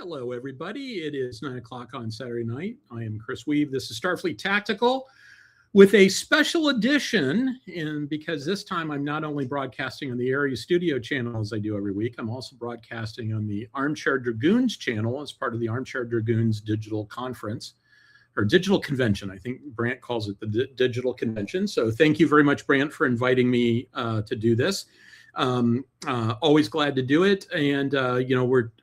Hello, everybody. It is 9 o'clock on Saturday night. I am Chris Weuve. This is Starfleet Tactical with a special edition. And because this time I'm not only broadcasting on the Area Studio channel as I do every week, I'm also broadcasting on the Armchair Dragoons channel as part of the Armchair Dragoons Digital Conference or Digital Convention. I think Brant calls it the Digital Convention. So thank you very much, Brant, for inviting me to do this. Always glad to do it. And,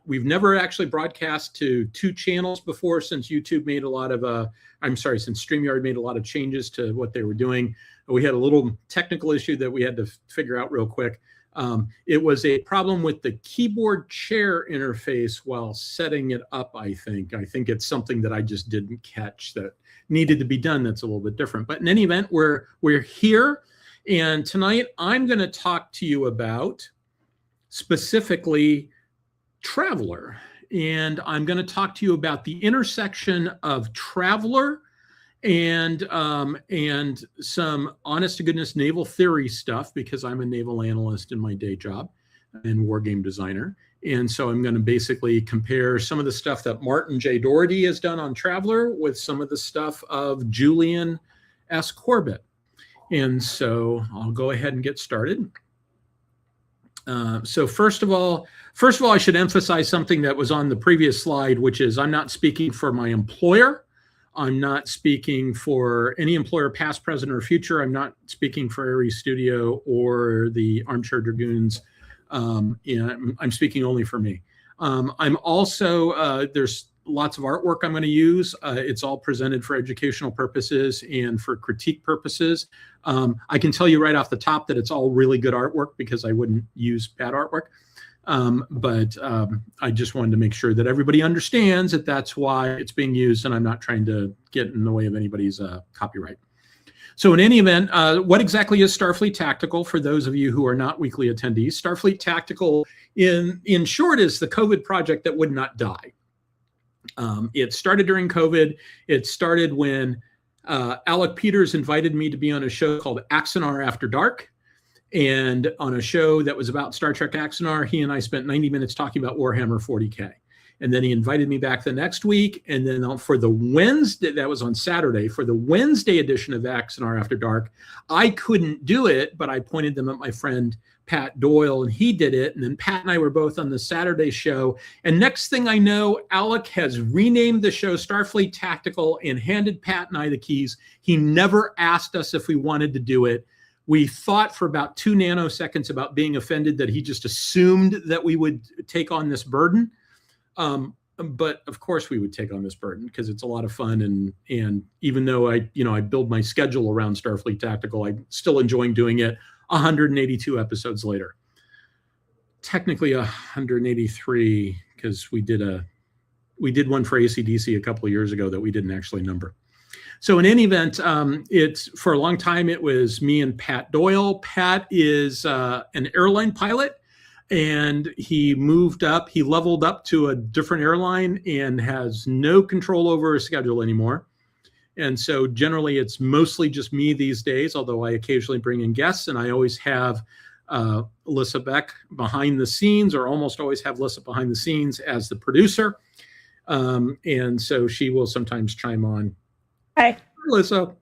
we've never actually broadcast to two channels before since YouTube made a lot of, since StreamYard made a lot of changes to what they were doing. We had a little technical issue that we had to figure out real quick. It was a problem with the keyboard chair interface while setting it up, I think. I think it's something that I just didn't catch that needed to be done that's a little bit different. But in any event, we're here. And tonight I'm going to talk to you about specifically Traveler. And I'm going to talk to you about the intersection of Traveler and some honest to goodness naval theory stuff, because I'm a naval analyst in my day job and wargame designer. And so I'm going to basically compare some of the stuff that Martin J. Dougherty has done on Traveler with some of the stuff of Julian S. Corbett. And so I'll go ahead and get started. So first of all, I should emphasize something that was on the previous slide, which is I'm not speaking for my employer. I'm not speaking for any employer, past, present, or future. I'm not speaking for Area Studio or the Armchair Dragoons. I'm speaking only for me. I'm also, there's lots of artwork I'm going to use. It's all presented for educational purposes and for critique purposes. I can tell you right off the top that it's all really good artwork because I wouldn't use bad artwork. But I just wanted to make sure that everybody understands that that's why it's being used, and I'm not trying to get in the way of anybody's copyright. So in any event, what exactly is Starfleet Tactical for those of you who are not weekly attendees? Starfleet Tactical, in short, is the COVID project that would not die. It started during COVID. It started when Alec Peters invited me to be on a show called Axanar After Dark. And on a show that was about Star Trek Axanar, he and I spent 90 minutes talking about Warhammer 40K. And then he invited me back the next week. And then for the Wednesday, that was on Saturday, for the Wednesday edition of Axanar After Dark, I couldn't do it, but I pointed them at my friend Pat Doyle, and he did it. And then Pat and I were both on the Saturday show. And next thing I know, Alec has renamed the show Starfleet Tactical and handed Pat and I the keys. He never asked us if we wanted to do it. We thought for about 2 nanoseconds about being offended that he just assumed that we would take on this burden. But of course we would take on this burden because it's a lot of fun. And even though I build my schedule around Starfleet Tactical, I'm still enjoying doing it 182 episodes later. Technically 183 because we did one for ACDC a couple of years ago that we didn't actually number. So in any event, it's for a long time, it was me and Pat Doyle. Pat is an airline pilot, and he moved up. He leveled up to a different airline and has no control over his schedule anymore. And so generally, it's mostly just me these days, although I occasionally bring in guests, and I always have Alyssa Beck behind the scenes, or almost always have Alyssa behind the scenes as the producer. And so she will sometimes chime on. Hi, Alyssa.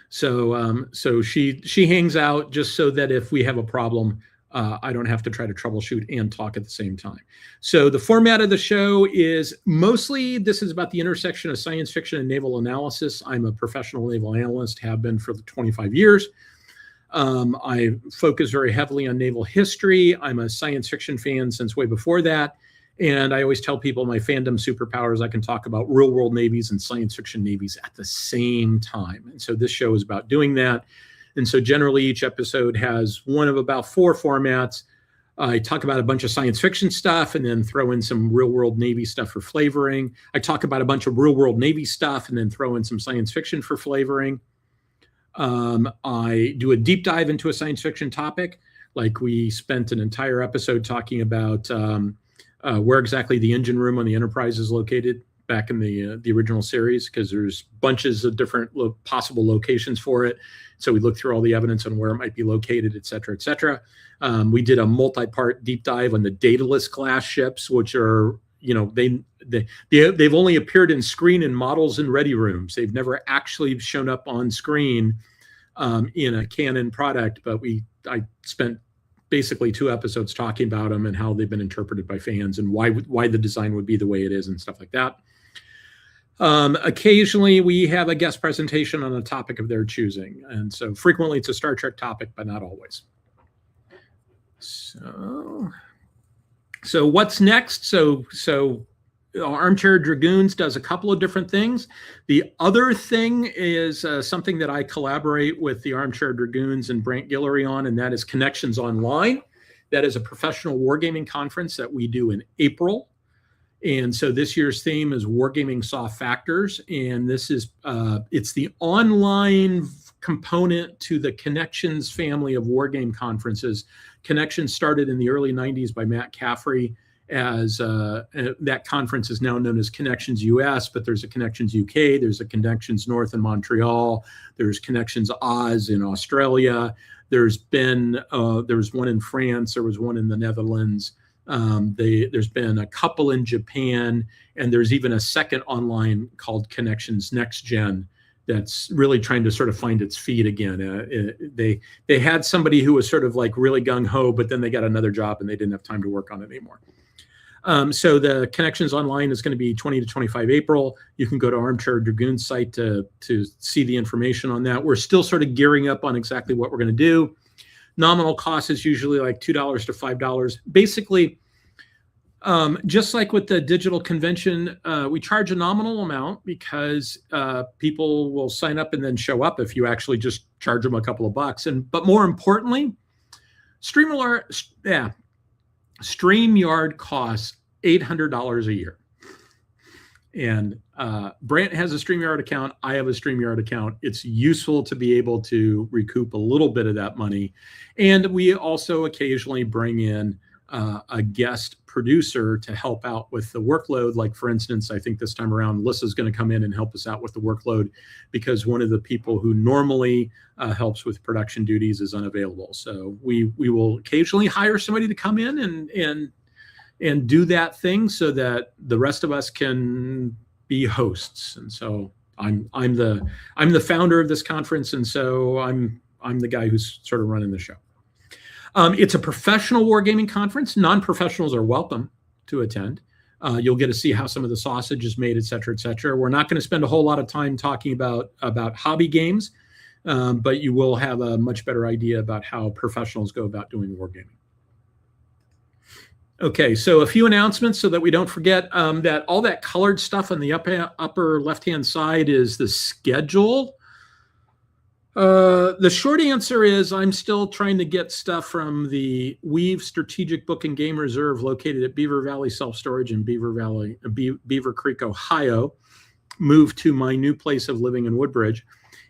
So she hangs out just so that if we have a problem, I don't have to try to troubleshoot and talk at the same time. So the format of the show is mostly, this is about the intersection of science fiction and naval analysis. I'm a professional naval analyst, have been for 25 years. I focus very heavily on naval history. I'm a science fiction fan since way before that. And I always tell people my fandom superpowers, I can talk about real world navies and science fiction navies at the same time. And so this show is about doing that. And so generally each episode has one of about 4 formats. I talk about a bunch of science fiction stuff and then throw in some real world Navy stuff for flavoring. I talk about a bunch of real world Navy stuff and then throw in some science fiction for flavoring. I do a deep dive into a science fiction topic. Like we spent an entire episode talking about where exactly the engine room on the Enterprise is located back in the original series, because there's bunches of different possible locations for it. So we looked through all the evidence on where it might be located, et cetera, et cetera. We did a multi-part deep dive on the dataless class ships, which are, they've only appeared in screen and models in ready rooms. They've never actually shown up on screen in a canon product, but I spent basically 2 episodes talking about them and how they've been interpreted by fans and why the design would be the way it is and stuff like that. Occasionally we have a guest presentation on a topic of their choosing. And so frequently it's a Star Trek topic, but not always. So what's next? So Armchair Dragoons does a couple of different things. The other thing is something that I collaborate with the Armchair Dragoons and Brant Guillory on, and that is Connections Online. That is a professional wargaming conference that we do in April. And so this year's theme is Wargaming Soft Factors. And this is, it's the online component to the Connections family of wargame conferences. Connections started in the early 90s by Matt Caffrey. As that conference is now known as Connections US, but there's a Connections UK, there's a Connections North in Montreal, there's Connections Oz in Australia, there's one in France, there was one in the Netherlands, there's been a couple in Japan, and there's even a second online called Connections Next Gen that's really trying to sort of find its feet again. They had somebody who was sort of like really gung-ho, but then they got another job and they didn't have time to work on it anymore. So the Connections Online is going to be 20 to 25 April. You can go to Armchair Dragoons site to see the information on that. We're still sort of gearing up on exactly what we're going to do. Nominal cost is usually like $2 to $5. Basically, just like with the digital convention, we charge a nominal amount because people will sign up and then show up if you actually just charge them a couple of bucks. But more importantly, StreamYard costs $800 a year. And Brant has a StreamYard account. I have a StreamYard account. It's useful to be able to recoup a little bit of that money. And we also occasionally bring in a guest producer to help out with the workload. Like, for instance, I think this time around, Lissa's going to come in and help us out with the workload because one of the people who normally helps with production duties is unavailable. So we will occasionally hire somebody to come in and do that thing so that the rest of us can be hosts. And so I'm the founder of this conference, and so I'm the guy who's sort of running the show. It's a professional wargaming conference. Non-professionals are welcome to attend. You'll get to see how some of the sausage is made, et cetera, et cetera. We're not going to spend a whole lot of time talking about hobby games, but you will have a much better idea about how professionals go about doing wargaming. Okay, so a few announcements so that we don't forget that all that colored stuff on the upper left-hand side is the schedule. The short answer is I'm still trying to get stuff from the Weuve Strategic Book and Game Reserve located at Beaver Valley Self-Storage in Beaver Creek, Ohio, moved to my new place of living in Woodbridge.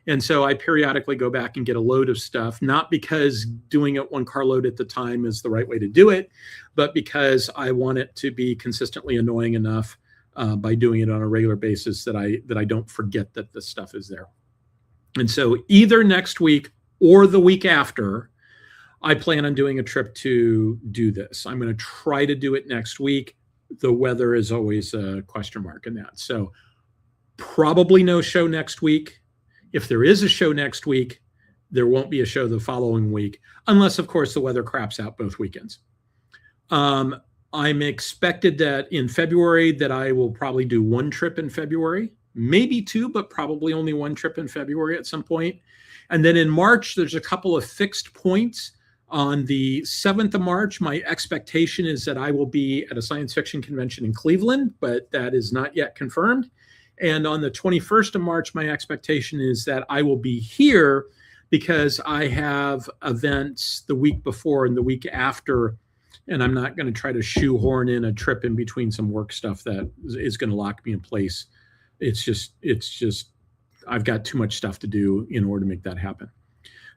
And so I periodically go back and get a load of stuff, not because doing it one carload at the time is the right way to do it, but because I want it to be consistently annoying enough by doing it on a regular basis that I don't forget that the stuff is there. And so either next week or the week after, I plan on doing a trip to do this. I'm going to try to do it next week. The weather is always a question mark in that. So probably no show next week. If there is a show next week, there won't be a show the following week, unless, of course, the weather craps out both weekends. I'm expected that in February that I will probably do one trip in February. Maybe two, but probably only one trip in February at some point. And then in March, there's a couple of fixed points. On the 7th of March, my expectation is that I will be at a science fiction convention in Cleveland, but that is not yet confirmed. And on the 21st of March, my expectation is that I will be here because I have events the week before and the week after, and I'm not going to try to shoehorn in a trip in between some work stuff that is going to lock me in place. It's just I've got too much stuff to do in order to make that happen.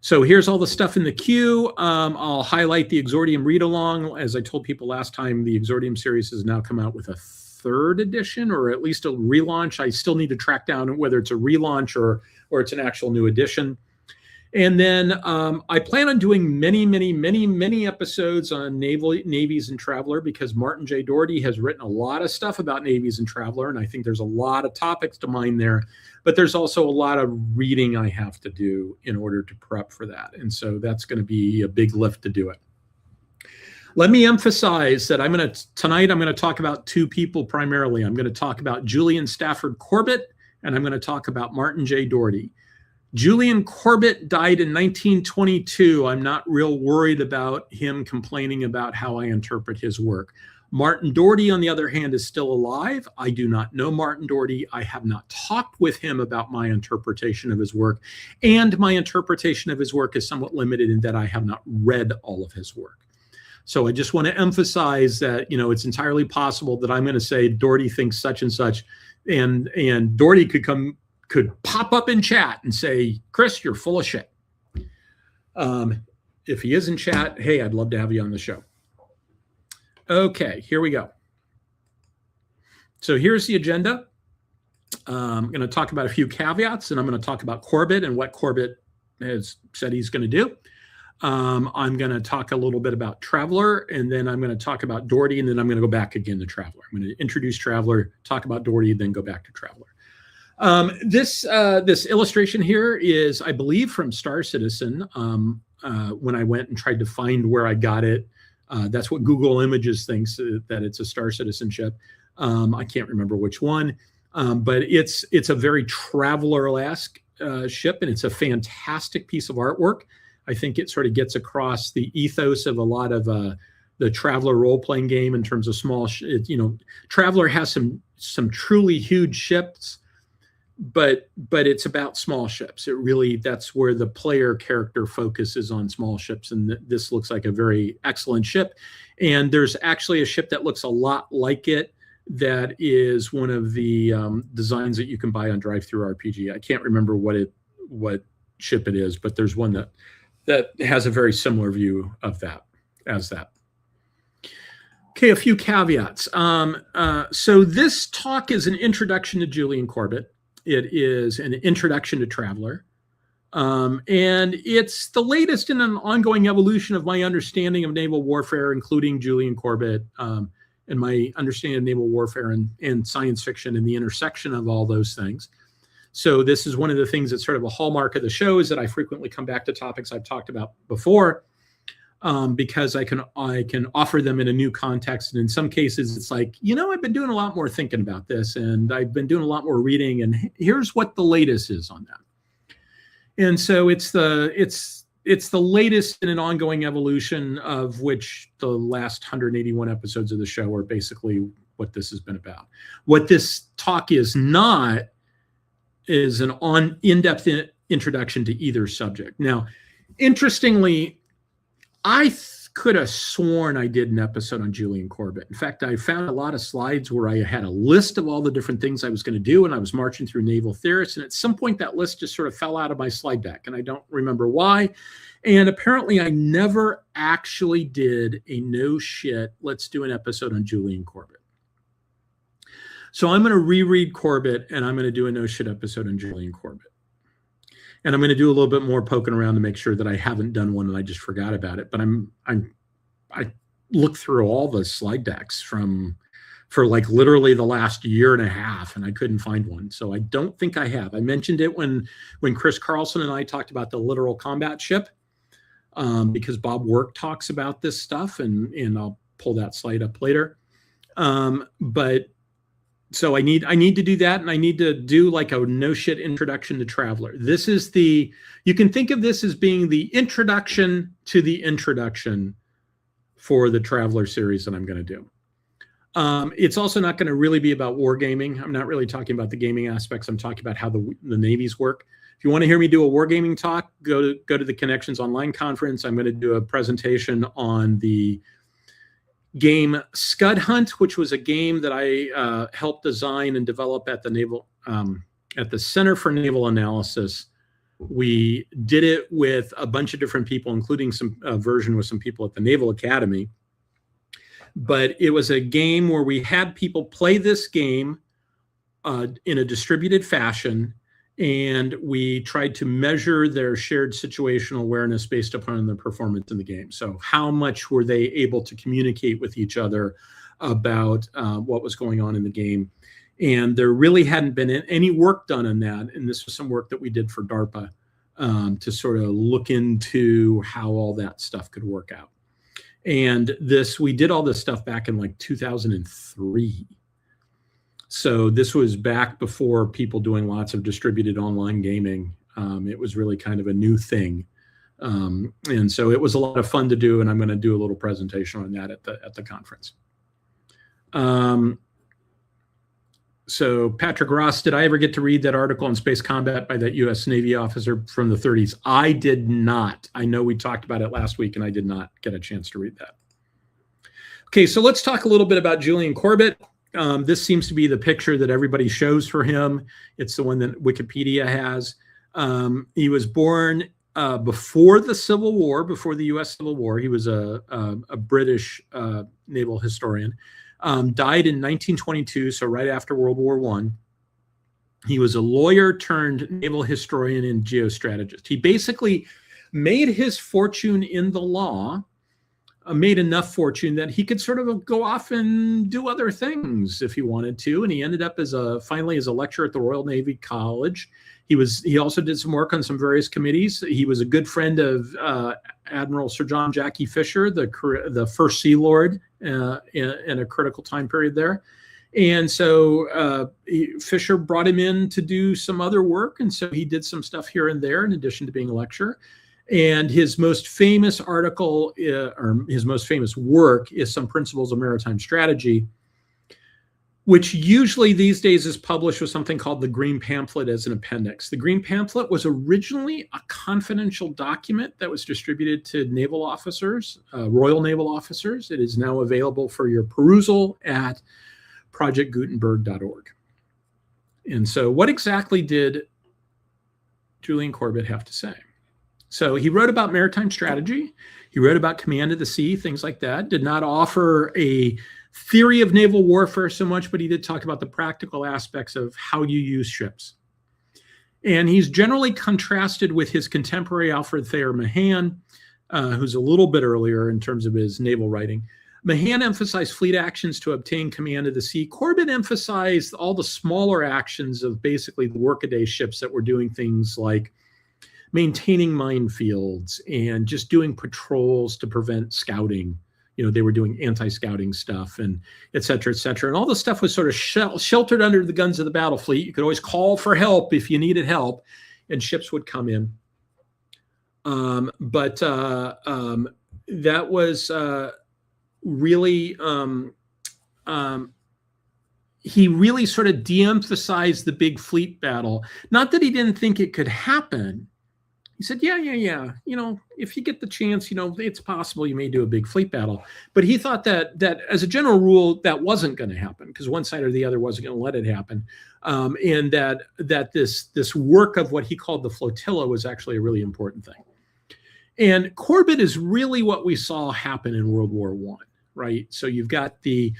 So here's all the stuff in the queue. I'll highlight the Exordium read along. As I told people last time, the Exordium series has now come out with a third edition, or at least a relaunch. I still need to track down whether it's a relaunch or it's an actual new edition. And then I plan on doing many episodes on navies and Traveler, because Martin J. Dougherty has written a lot of stuff about navies and Traveler, and I think there's a lot of topics to mine there. But there's also a lot of reading I have to do in order to prep for that. And so that's going to be a big lift to do it. Let me emphasize that tonight I'm going to talk about two people primarily. I'm going to talk about Julian Stafford Corbett, and I'm going to talk about Martin J. Dougherty. Julian Corbett died in 1922. I'm not real worried about him complaining about how I interpret his work. Martin Dougherty, on the other hand, is still alive. I do not know Martin Dougherty. I have not talked with him about my interpretation of his work. And my interpretation of his work is somewhat limited in that I have not read all of his work. So I just want to emphasize that, it's entirely possible that I'm going to say Dougherty thinks such and such, and Dougherty could pop up in chat and say, Chris, you're full of shit. If he is in chat, hey, I'd love to have you on the show. Okay, here we go. So here's the agenda. I'm going to talk about a few caveats, and I'm going to talk about Corbett and what Corbett has said he's going to do. I'm going to talk a little bit about Traveler, and then I'm going to talk about Dougherty, and then I'm going to go back again to Traveler. I'm going to introduce Traveler, talk about Dougherty, then go back to Traveler. This illustration here is, I believe, from Star Citizen. When I went and tried to find where I got it, that's what Google Images thinks, that it's a Star Citizen ship. I can't remember which one, but it's a very Traveler-esque ship, and it's a fantastic piece of artwork. I think it sort of gets across the ethos of a lot of the Traveler role-playing game in terms of small. Traveler has some truly huge ships, but it's about small ships. That's where the player character focuses on small ships, and this looks like a very excellent ship. And there's actually a ship that looks a lot like it that is one of the designs that you can buy on DriveThruRPG. I can't remember what ship it is, but there's one that has a very similar view of that as that. Okay, a few caveats. So this talk is an introduction to Julian Corbett. It is an introduction to Traveler. And it's the latest in an ongoing evolution of my understanding of naval warfare, including Julian Corbett, and my understanding of naval warfare and science fiction and the intersection of all those things. So this is one of the things that's sort of a hallmark of the show, is that I frequently come back to topics I've talked about before, because I can offer them in a new context. And in some cases, it's like, I've been doing a lot more thinking about this, and I've been doing a lot more reading, and here's what the latest is on that. And so it's the latest in an ongoing evolution, of which the last 181 episodes of the show are basically what this has been about. What this talk is not is an in-depth introduction to either subject. Now, interestingly, I could have sworn I did an episode on Julian Corbett. In fact, I found a lot of slides where I had a list of all the different things I was going to do, and I was marching through naval theorists, and at some point that list just sort of fell out of my slide deck, and I don't remember why. And apparently I never actually did a no shit, let's do an episode on Julian Corbett. So I'm going to reread Corbett, and I'm going to do a no shit episode on Julian Corbett. And I'm going to do a little bit more poking around to make sure that I haven't done one and I just forgot about it. But I looked through all the slide decks for like literally the last year and a half, and I couldn't find one. So I don't think I have. I mentioned it when Chris Carlson and I talked about the littoral combat ship, because Bob Work talks about this stuff, and I'll pull that slide up later. So I need to do that, and I need to do like a no shit introduction to Traveler. This is you can think of this as being the introduction to the introduction for the Traveler series that I'm going to do. It's also not going to really be about wargaming. I'm not really talking about the gaming aspects. I'm talking about how the navies work. If you want to hear me do a wargaming talk, go to the Connections Online conference. I'm going to do a presentation on the game Scud Hunt, which was a game that I helped design and develop at the Center for Naval Analysis. We did it with a bunch of different people, including some version with some people at the Naval Academy. But it was a game where we had people play this game in a distributed fashion, and we tried to measure their shared situational awareness based upon their performance in the game. So how much were they able to communicate with each other about what was going on in the game? And there really hadn't been any work done on that. And this was some work that we did for DARPA to sort of look into how all that stuff could work out. And we did all this stuff back in like 2003. So this was back before people doing lots of distributed online gaming. It was really kind of a new thing. And so it was a lot of fun to do, and I'm going to do a little presentation on that at the conference. So Patrick Ross, did I ever get to read that article on space combat by that US Navy officer from the 30s? I did not. I know we talked about it last week, and I did not get a chance to read that. Okay, so let's talk a little bit about Julian Corbett. This seems to be the picture that everybody shows for him. It's the one that Wikipedia has. He was born before the Civil War, before the US Civil War. He was a British naval historian. Died in 1922, so right after World War I. He was a lawyer turned naval historian and geostrategist. He basically made his fortune in the law, made enough fortune that he could sort of go off and do other things if he wanted to. And he ended up finally as a lecturer at the Royal Navy College. He also did some work on some various committees. He was a good friend of Admiral Sir John Jackie Fisher, the first Sea Lord in a critical time period there. And so Fisher brought him in to do some other work. And so he did some stuff here and there in addition to being a lecturer. And his most famous article, or his most famous work, is Some Principles of Maritime Strategy, which usually these days is published with something called the Green Pamphlet as an appendix. The Green Pamphlet was originally a confidential document that was distributed to naval officers, Royal Naval officers. It is now available for your perusal at projectgutenberg.org. And so what exactly did Julian Corbett have to say? So he wrote about maritime strategy. He wrote about command of the sea, things like that. Did not offer a theory of naval warfare so much, but he did talk about the practical aspects of how you use ships. And he's generally contrasted with his contemporary Alfred Thayer Mahan, who's a little bit earlier in terms of his naval writing. Mahan emphasized fleet actions to obtain command of the sea. Corbett emphasized all the smaller actions of basically the workaday ships that were doing things like maintaining minefields and just doing patrols to prevent scouting. You know, they were doing anti-scouting stuff and et cetera, et cetera. And all the stuff was sort of sheltered under the guns of the battle fleet. You could always call for help if you needed help, and ships would come in. That was really, he really sort of de-emphasized the big fleet battle. Not that he didn't think it could happen. He said, yeah. You know, if you get the chance, you know, it's possible you may do a big fleet battle. But he thought that as a general rule, that wasn't going to happen because one side or the other wasn't going to let it happen. And that this work of what he called the flotilla was actually a really important thing. And Corbett is really what we saw happen in World War I, right? So you've got the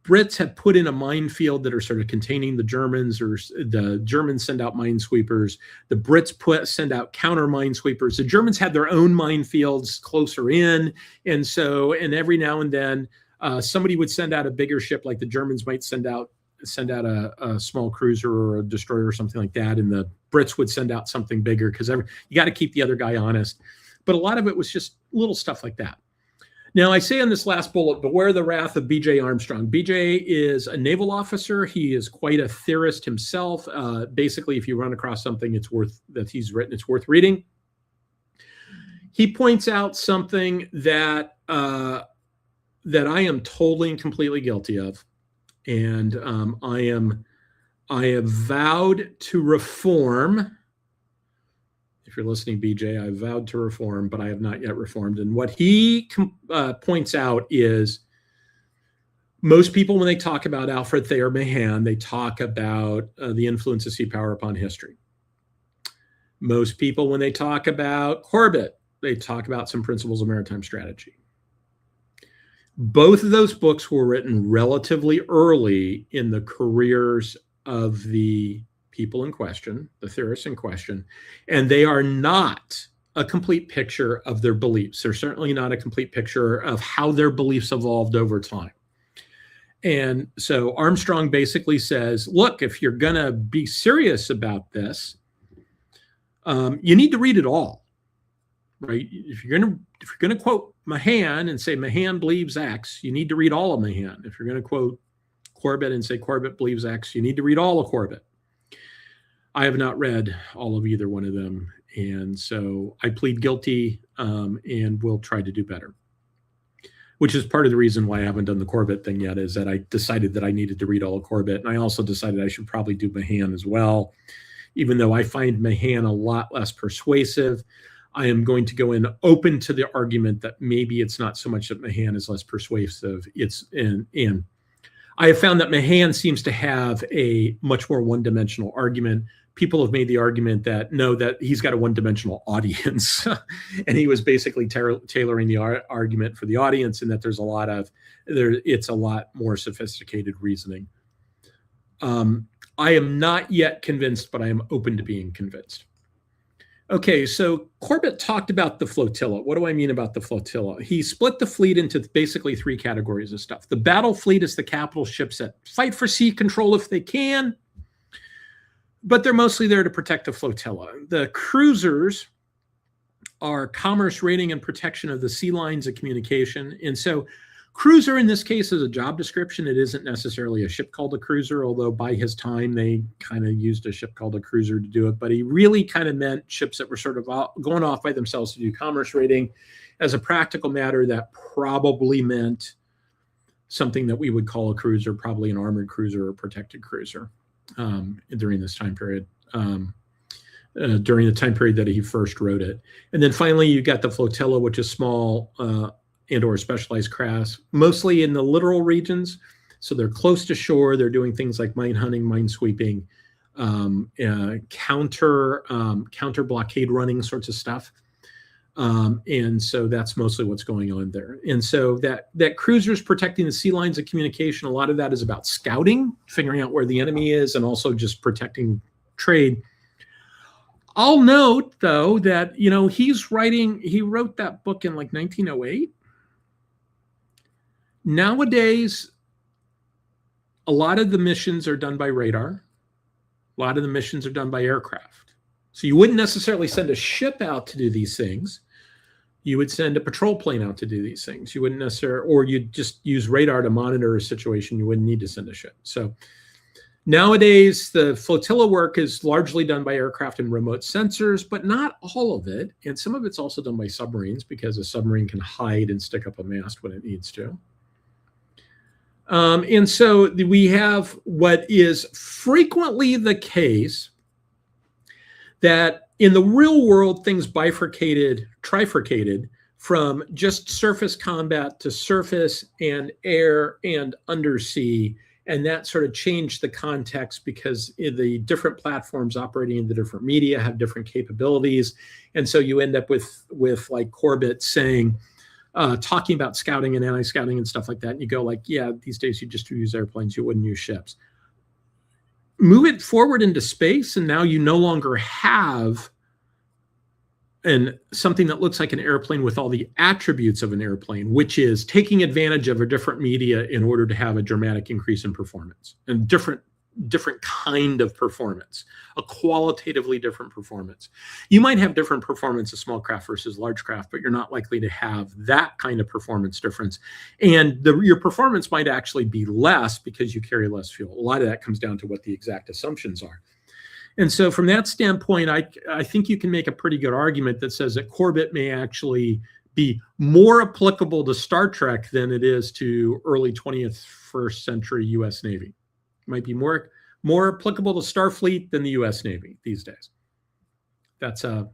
Brits had put in a minefield that are sort of containing the Germans, or the Germans send out minesweepers. The Brits send out counter minesweepers. The Germans had their own minefields closer in. And every now and then somebody would send out a bigger ship, like the Germans might send out a small cruiser or a destroyer or something like that. And the Brits would send out something bigger because you got to keep the other guy honest. But a lot of it was just little stuff like that. Now, I say on this last bullet, beware the wrath of B.J. Armstrong. B.J. is a naval officer. He is quite a theorist himself. Basically, if you run across something that he's written, it's worth reading. He points out something that I am totally and completely guilty of, and I have vowed to reform. If you're listening, BJ, I vowed to reform, but I have not yet reformed. And what he points out is most people, when they talk about Alfred Thayer Mahan, they talk about the influence of sea power upon history. Most people, when they talk about Corbett, they talk about Some Principles of Maritime Strategy. Both of those books were written relatively early in the careers of the people in question, the theorists in question, and they are not a complete picture of their beliefs. They're certainly not a complete picture of how their beliefs evolved over time. And so Armstrong basically says, look, if you're going to be serious about this, you need to read it all, right? If you're going to quote Mahan and say Mahan believes X, you need to read all of Mahan. If you're going to quote Corbett and say Corbett believes X, you need to read all of Corbett. I have not read all of either one of them. And so I plead guilty and will try to do better, which is part of the reason why I haven't done the Corbett thing yet, is that I decided that I needed to read all of Corbett. And I also decided I should probably do Mahan as well. Even though I find Mahan a lot less persuasive, I am going to go in open to the argument that maybe it's not so much that Mahan is less persuasive. And I have found that Mahan seems to have a much more one-dimensional argument. People have made the argument that no, that he's got a one-dimensional audience, and he was basically tailoring the argument for the audience, and that it's a lot more sophisticated reasoning. I am not yet convinced, but I am open to being convinced. Okay, so Corbett talked about the flotilla. What do I mean about the flotilla? He split the fleet into basically three categories of stuff. The battle fleet is the capital ships that fight for sea control if they can, but they're mostly there to protect the flotilla. The cruisers are commerce, raiding, and protection of the sea lines of communication. And so cruiser in this case is a job description. It isn't necessarily a ship called a cruiser, although by his time they kind of used a ship called a cruiser to do it. But he really kind of meant ships that were sort of going off by themselves to do commerce raiding. As a practical matter, that probably meant something that we would call a cruiser, probably an armored cruiser or protected cruiser during this time period. During the time period that he first wrote it. And then finally, you got the flotilla, which is small and or specialized crafts, mostly in the littoral regions. So they're close to shore. They're doing things like mine hunting, mine sweeping, counter blockade running sorts of stuff. And so that's mostly what's going on there. And so that cruisers protecting the sea lines of communication, a lot of that is about scouting, figuring out where the enemy is, and also just protecting trade. I'll note, though, that, he wrote that book in like 1908. Nowadays, a lot of the missions are done by radar. A lot of the missions are done by aircraft. So you wouldn't necessarily send a ship out to do these things. You would send a patrol plane out to do these things. You wouldn't necessarily, or you'd just use radar to monitor a situation. You wouldn't need to send a ship. So nowadays, the flotilla work is largely done by aircraft and remote sensors, but not all of it. And some of it's also done by submarines, because a submarine can hide and stick up a mast when it needs to. And so we have what is frequently the case, that in the real world, things trifurcated from just surface combat to surface and air and undersea. And that sort of changed the context, because the different platforms operating in the different media have different capabilities. And so you end up with like Corbett saying, talking about scouting and anti-scouting and stuff like that. And you go like, yeah, these days you just use airplanes, you wouldn't use ships. Move it forward into space, and now you no longer have something that looks like an airplane with all the attributes of an airplane, which is taking advantage of a different media in order to have a dramatic increase in performance, and different kind of performance, a qualitatively different performance. You might have different performance of small craft versus large craft, but you're not likely to have that kind of performance difference. And your performance might actually be less because you carry less fuel. A lot of that comes down to what the exact assumptions are. And so from that standpoint, I think you can make a pretty good argument that says that Corbett may actually be more applicable to Star Trek than it is to early 21st century US Navy. Might be more applicable to Starfleet than the US Navy these days. That's a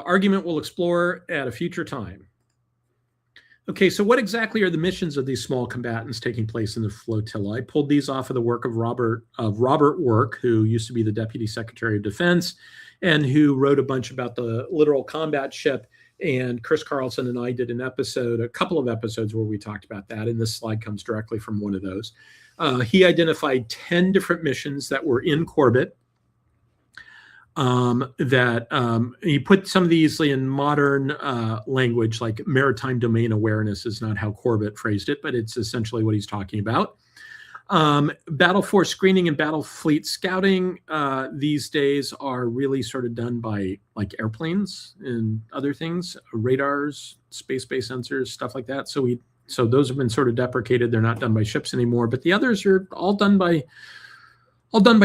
argument we'll explore at a future time. Okay, so what exactly are the missions of these small combatants taking place in the flotilla? I pulled these off of the work of Robert Work, who used to be the Deputy Secretary of Defense and who wrote a bunch about the littoral combat ship. And Chris Carlson and I did a couple of episodes where we talked about that, and this slide comes directly from one of those. He identified 10 different missions that were in Corbett. He put some of these in modern language, like maritime domain awareness is not how Corbett phrased it, but it's essentially what he's talking about. Battle force screening and battle fleet scouting these days are really sort of done by like airplanes and other things, radars, space-based sensors, stuff like that. So those have been sort of deprecated. They're not done by ships anymore, but the others are all done by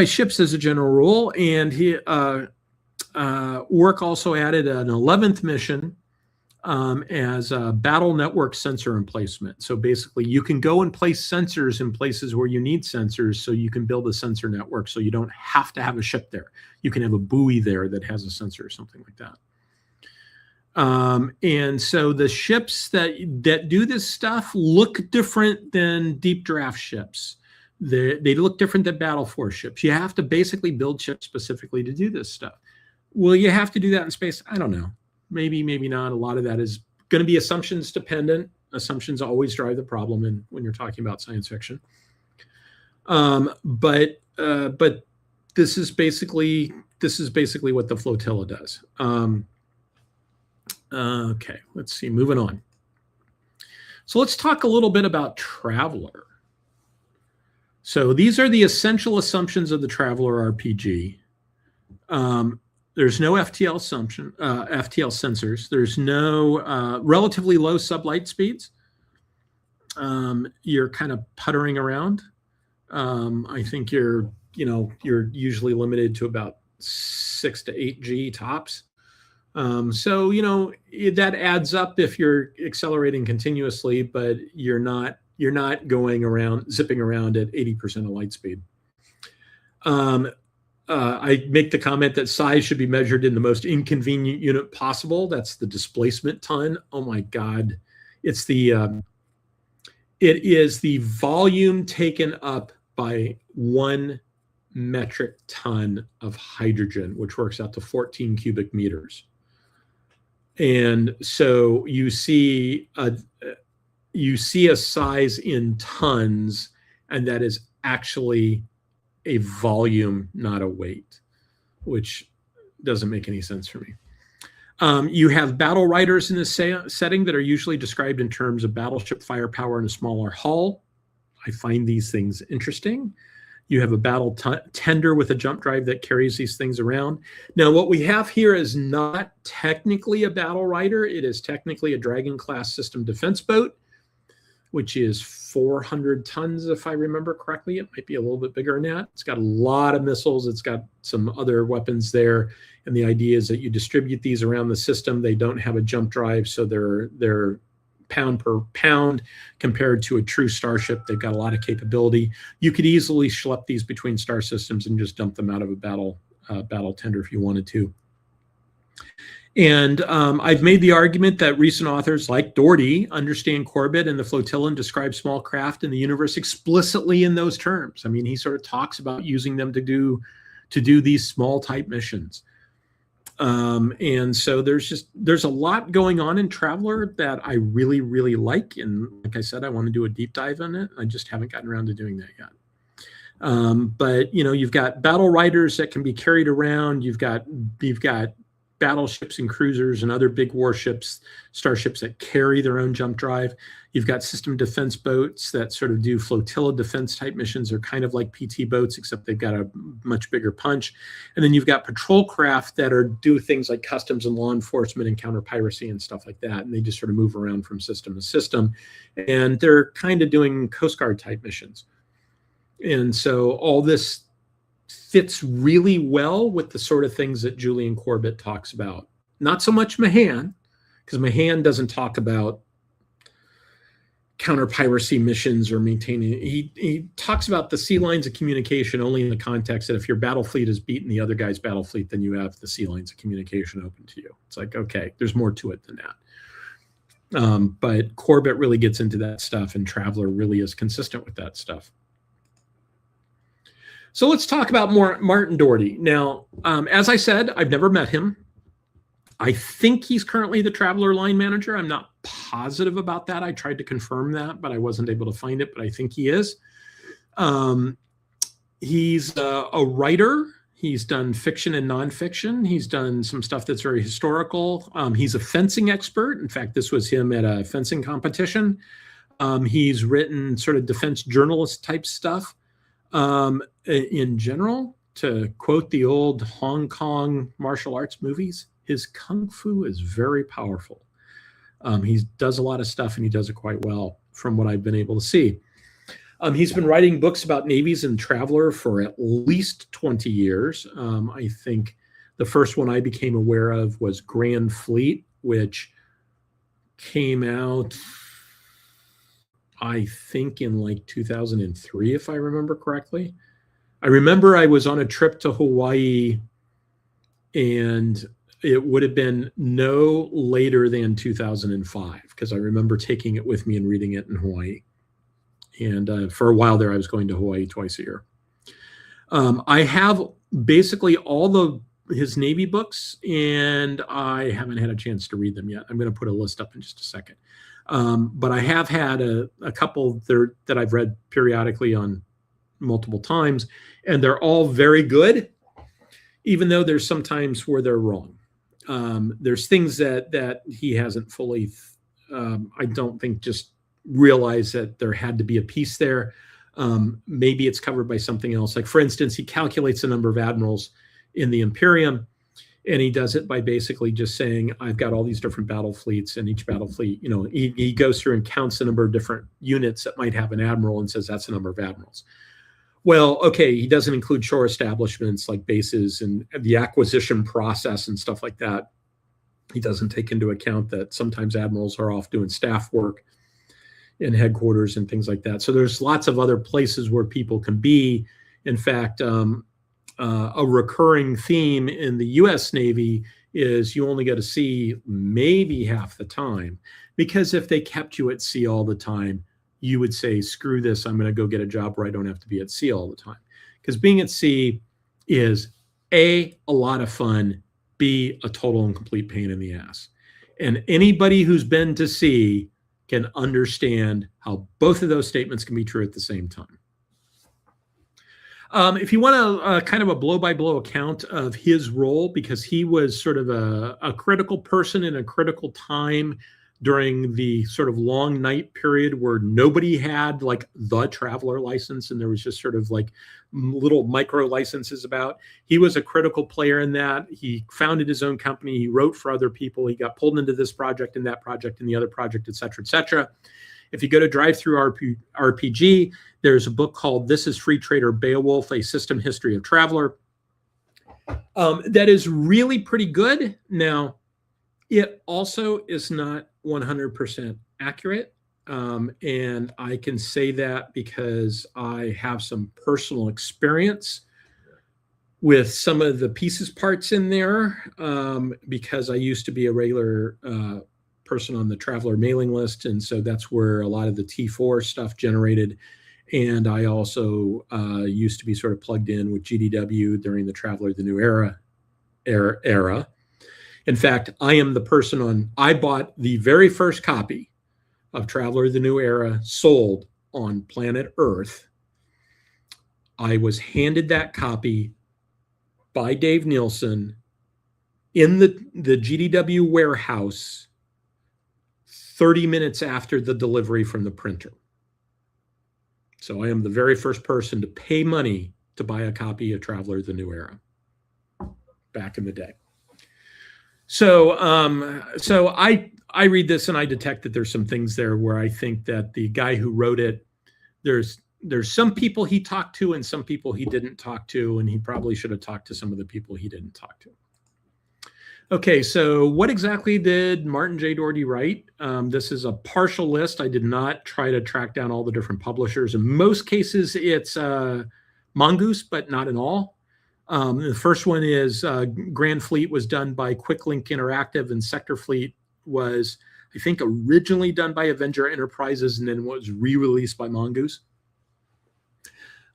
ships as a general rule. And Work also added an 11th mission as a battle network sensor emplacement. So basically you can go and place sensors in places where you need sensors, so you can build a sensor network, so you don't have to have a ship there. You can have a buoy there that has a sensor or something like that. And so the ships that do this stuff look different than deep draft ships. They look different than battle force ships. You have to basically build ships specifically to do this stuff. Will you have to do that in space? I don't know. Maybe, maybe not. A lot of that is going to be assumptions dependent. Assumptions always drive the problem when you're talking about science fiction. But this is basically what the flotilla does. Okay, let's see. Moving on. So let's talk a little bit about Traveler. So these are the essential assumptions of the Traveler RPG. There's no FTL sensors. There's no relatively low sublight speeds. You're kind of puttering around. I think you're usually limited to about 6 to 8 G tops. So that adds up if you're accelerating continuously, but you're not going around zipping around at 80% of light speed. I make the comment that size should be measured in the most inconvenient unit possible. That's the displacement ton. Oh my God. It is the volume taken up by 1 metric ton of hydrogen, which works out to 14 cubic meters. And so you see a size in tons, and that is actually a volume, not a weight, which doesn't make any sense for me. You have battle riders in this setting that are usually described in terms of battleship firepower and a smaller hull. I find these things interesting. You have a battle tender with a jump drive that carries these things around. Now, what we have here is not technically a battle rider. It is technically a Dragon-class system defense boat, which is 400 tons, if I remember correctly. It might be a little bit bigger than that. It's got a lot of missiles. It's got some other weapons there. And the idea is that you distribute these around the system. They don't have a jump drive, so they're pound per pound compared to a true starship. They've got a lot of capability. You could easily schlep these between star systems and just dump them out of a battle tender if you wanted to. And I've made the argument that recent authors like Dougherty understand Corbett and the flotilla and describe small craft in the universe explicitly in those terms. I mean, he sort of talks about using them to do these small type missions. And so there's a lot going on in Traveler that I really, really like. And like I said, I want to do a deep dive on it. I just haven't gotten around to doing that yet. But you've got battle riders that can be carried around. You've got battleships and cruisers and other big warships, starships that carry their own jump drive. You've got system defense boats that sort of do flotilla defense type missions. They're kind of like PT boats, except they've got a much bigger punch. And then you've got patrol craft that do things like customs and law enforcement and counter piracy and stuff like that. And they just sort of move around from system to system. And they're kind of doing Coast Guard type missions. And so all this fits really well with the sort of things that Julian Corbett talks about. Not so much Mahan, because Mahan doesn't talk about counter-piracy missions or maintaining. He talks about the sea lines of communication only in the context that if your battle fleet has beaten the other guy's battle fleet, then you have the sea lines of communication open to you. It's like, okay, there's more to it than that. But Corbett really gets into that stuff, and Traveler really is consistent with that stuff. So let's talk about Martin Dougherty. Now, as I said, I've never met him. I think he's currently the Traveler line manager. I'm not positive about that. I tried to confirm that, but I wasn't able to find it, but I think he is. He's a writer. He's done fiction and nonfiction. He's done some stuff that's very historical. He's a fencing expert. In fact, this was him at a fencing competition. He's written sort of defense journalist type stuff. In general, to quote the old Hong Kong martial arts movies, his kung fu is very powerful. He does a lot of stuff and he does it quite well from what I've been able to see. He's been writing books about navies and Traveler for at least 20 years. I think the first one I became aware of was Grand Fleet, which came out, I think, in like 2003, if I remember correctly. I remember I was on a trip to Hawaii, and it would have been no later than 2005, because I remember taking it with me and reading it in Hawaii. And for a while there, I was going to Hawaii twice a year. I have basically all his Navy books, and I haven't had a chance to read them yet. I'm going to put a list up in just a second. But I have had a couple there that I've read periodically on multiple times, and they're all very good, even though there's some times where they're wrong. There's things that he hasn't fully, I don't think, just realized that there had to be a piece there. Maybe it's covered by something else. Like, for instance, he calculates the number of admirals in the Imperium, and he does it by basically just saying, I've got all these different battle fleets, and each battle fleet, he goes through and counts the number of different units that might have an admiral and says that's the number of admirals. Well, okay, he doesn't include shore establishments like bases and the acquisition process and stuff like that. He doesn't take into account that sometimes admirals are off doing staff work in headquarters and things like that. So there's lots of other places where people can be. In fact, a recurring theme in the US Navy is you only go to sea maybe half the time, because if they kept you at sea all the time, you would say, screw this, I'm going to go get a job where I don't have to be at sea all the time. Because being at sea is A, a lot of fun, B, a total and complete pain in the ass. And anybody who's been to sea can understand how both of those statements can be true at the same time. If you want a kind of a blow-by-blow account of his role, because he was sort of a critical person in a critical time during the sort of long night period where nobody had like the Traveler license, and there was just sort of like little micro licenses about. He was a critical player in that. He founded his own company. He wrote for other people. He got pulled into this project and that project and the other project, et cetera, et cetera. If you go to RPG, there's a book called This is Free Trader Beowulf, A System History of Traveler. That is really pretty good. Now, it also is not 100% accurate. And I can say that because I have some personal experience with some of the pieces parts in there, because I used to be a regular person on the Traveler mailing list. And so that's where a lot of the T4 stuff generated. And I also used to be sort of plugged in with GDW during the Traveler the New Era. In fact, I am the person I bought the very first copy of Traveler the New Era sold on planet Earth. I was handed that copy by Dave Nielsen in the GDW warehouse 30 minutes after the delivery from the printer. So I am the very first person to pay money to buy a copy of Traveler the New Era back in the day. So I read this and I detect that there's some things there where I think that the guy who wrote it, there's some people he talked to and some people he didn't talk to, and he probably should have talked to some of the people he didn't talk to. Okay, so what exactly did Martin J. Dougherty write? This is a partial list. I did not try to track down all the different publishers. In most cases, it's Mongoose, but not in all. The first one is Grand Fleet was done by Quicklink Interactive, and Sector Fleet was, I think, originally done by Avenger Enterprises and then was re-released by Mongoose.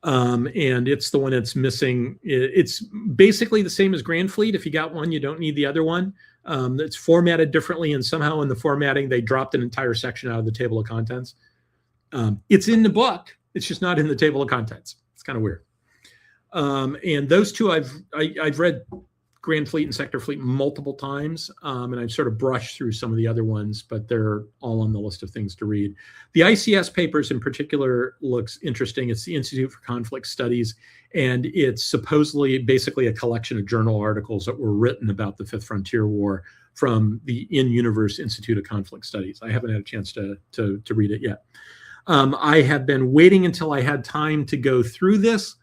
And it's the one that's missing. It's basically the same as Grand Fleet. If you got one, you don't need the other one. It's formatted differently, and somehow in the formatting, they dropped an entire section out of the table of contents. It's in the book. It's just not in the table of contents. It's kind of weird. And those two, I've read Grand Fleet and Sector Fleet multiple times, and I've sort of brushed through some of the other ones, but they're all on the list of things to read. The ICS papers in particular looks interesting. It's the Institute for Conflict Studies, and it's supposedly basically a collection of journal articles that were written about the Fifth Frontier War from the In-Universe Institute of Conflict Studies. I haven't had a chance to read it yet. I have been waiting until I had time to go through this,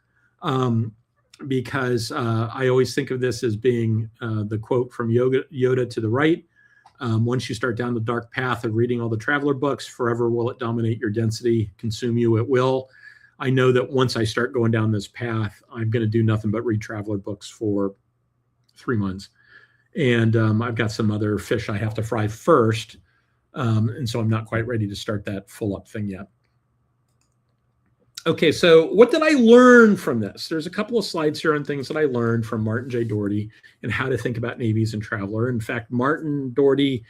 because I always think of this as being the quote from Yoda to the right. Once you start down the dark path of reading all the traveler books, forever will it dominate your density, consume you, it will. I know that once I start going down this path, I'm going to do nothing but read traveler books for 3 months. And I've got some other fish I have to fry first. And so I'm not quite ready to start that full up thing yet. Okay, so what did I learn from this? There's a couple of slides here on things that I learned from Martin J. Dougherty and how to think about navies and traveler. In fact, Martin Dougherty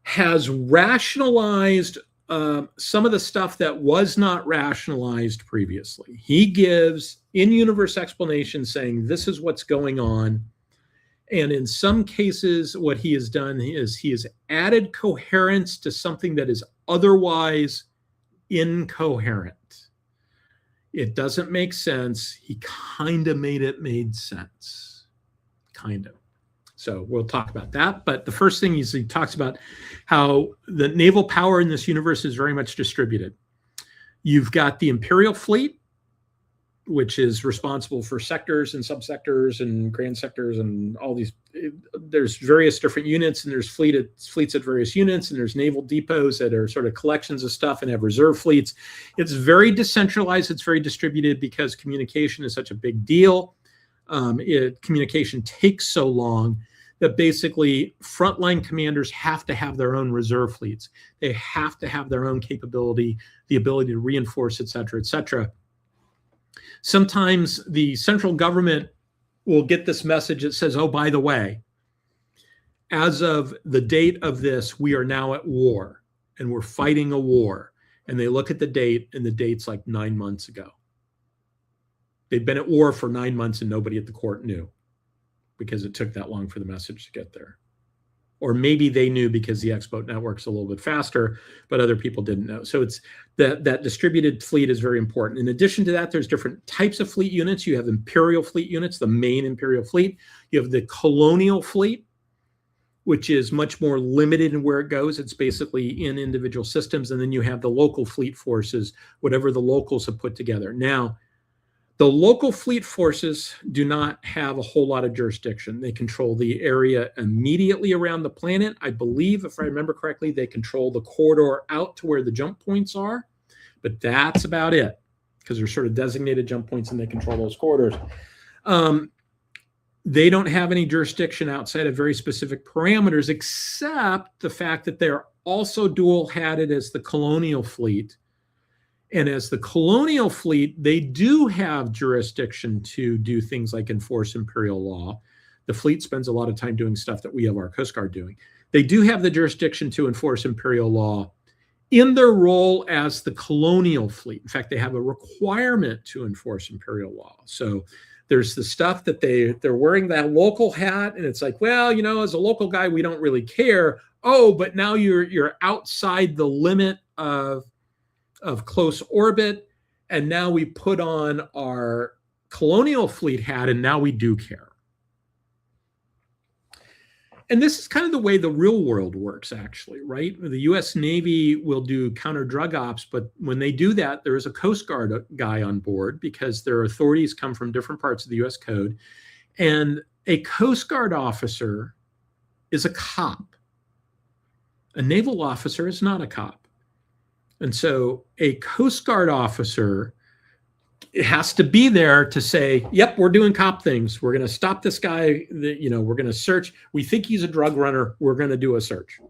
has rationalized some of the stuff that was not rationalized previously. He gives in-universe explanations saying this is what's going on. And in some cases, what he has done is he has added coherence to something that is otherwise incoherent. It doesn't make sense. He kind of made sense. Kind of. So we'll talk about that. But the first thing is he talks about how the naval power in this universe is very much distributed. You've got the Imperial fleet, which is responsible for sectors and subsectors and grand sectors and all these. There's various different units, and there's fleets at various units, and there's naval depots that are sort of collections of stuff and have reserve fleets. It's very decentralized. It's very distributed because communication is such a big deal. Communication takes so long that basically frontline commanders have to have their own reserve fleets. They have to have their own capability, the ability to reinforce, et cetera, et cetera. Sometimes the central government will get this message that says, oh, by the way, as of the date of this, we are now at war and we're fighting a war. And they look at the date, and the date's like 9 months ago. They'd been at war for 9 months and nobody at the court knew because it took that long for the message to get there. Or maybe they knew because the X-Boat network's a little bit faster, but other people didn't know. So it's that distributed fleet is very important. In addition to that, there's different types of fleet units. You have Imperial fleet units, the main Imperial fleet. You have the Colonial fleet, which is much more limited in where it goes. It's basically in individual systems. And then you have the local fleet forces, whatever the locals have put together. Now, the local fleet forces do not have a whole lot of jurisdiction. They control the area immediately around the planet. I believe, if I remember correctly, they control the corridor out to where the jump points are, but that's about it because they're sort of designated jump points and they control those corridors. They don't have any jurisdiction outside of very specific parameters, except the fact that they're also dual-hatted as the colonial fleet. And as the colonial fleet, they do have jurisdiction to do things like enforce imperial law. The fleet spends a lot of time doing stuff that we have our Coast Guard doing. They do have the jurisdiction to enforce imperial law in their role as the colonial fleet. In fact, they have a requirement to enforce imperial law. So there's the stuff that they're wearing that local hat, and it's like, well, you know, as a local guy, we don't really care. Oh, but now you're outside the limit of close orbit, and now we put on our colonial fleet hat, and now we do care. And this is kind of the way the real world works, actually, right? The US Navy will do counter-drug ops, but when they do that, there is a Coast Guard guy on board because their authorities come from different parts of the US Code. And a Coast Guard officer is a cop. A naval officer is not a cop. And so a Coast Guard officer has to be there to say, yep, we're doing cop things. We're going to stop this guy. We're going to search. We think he's a drug runner. We're going to do a search.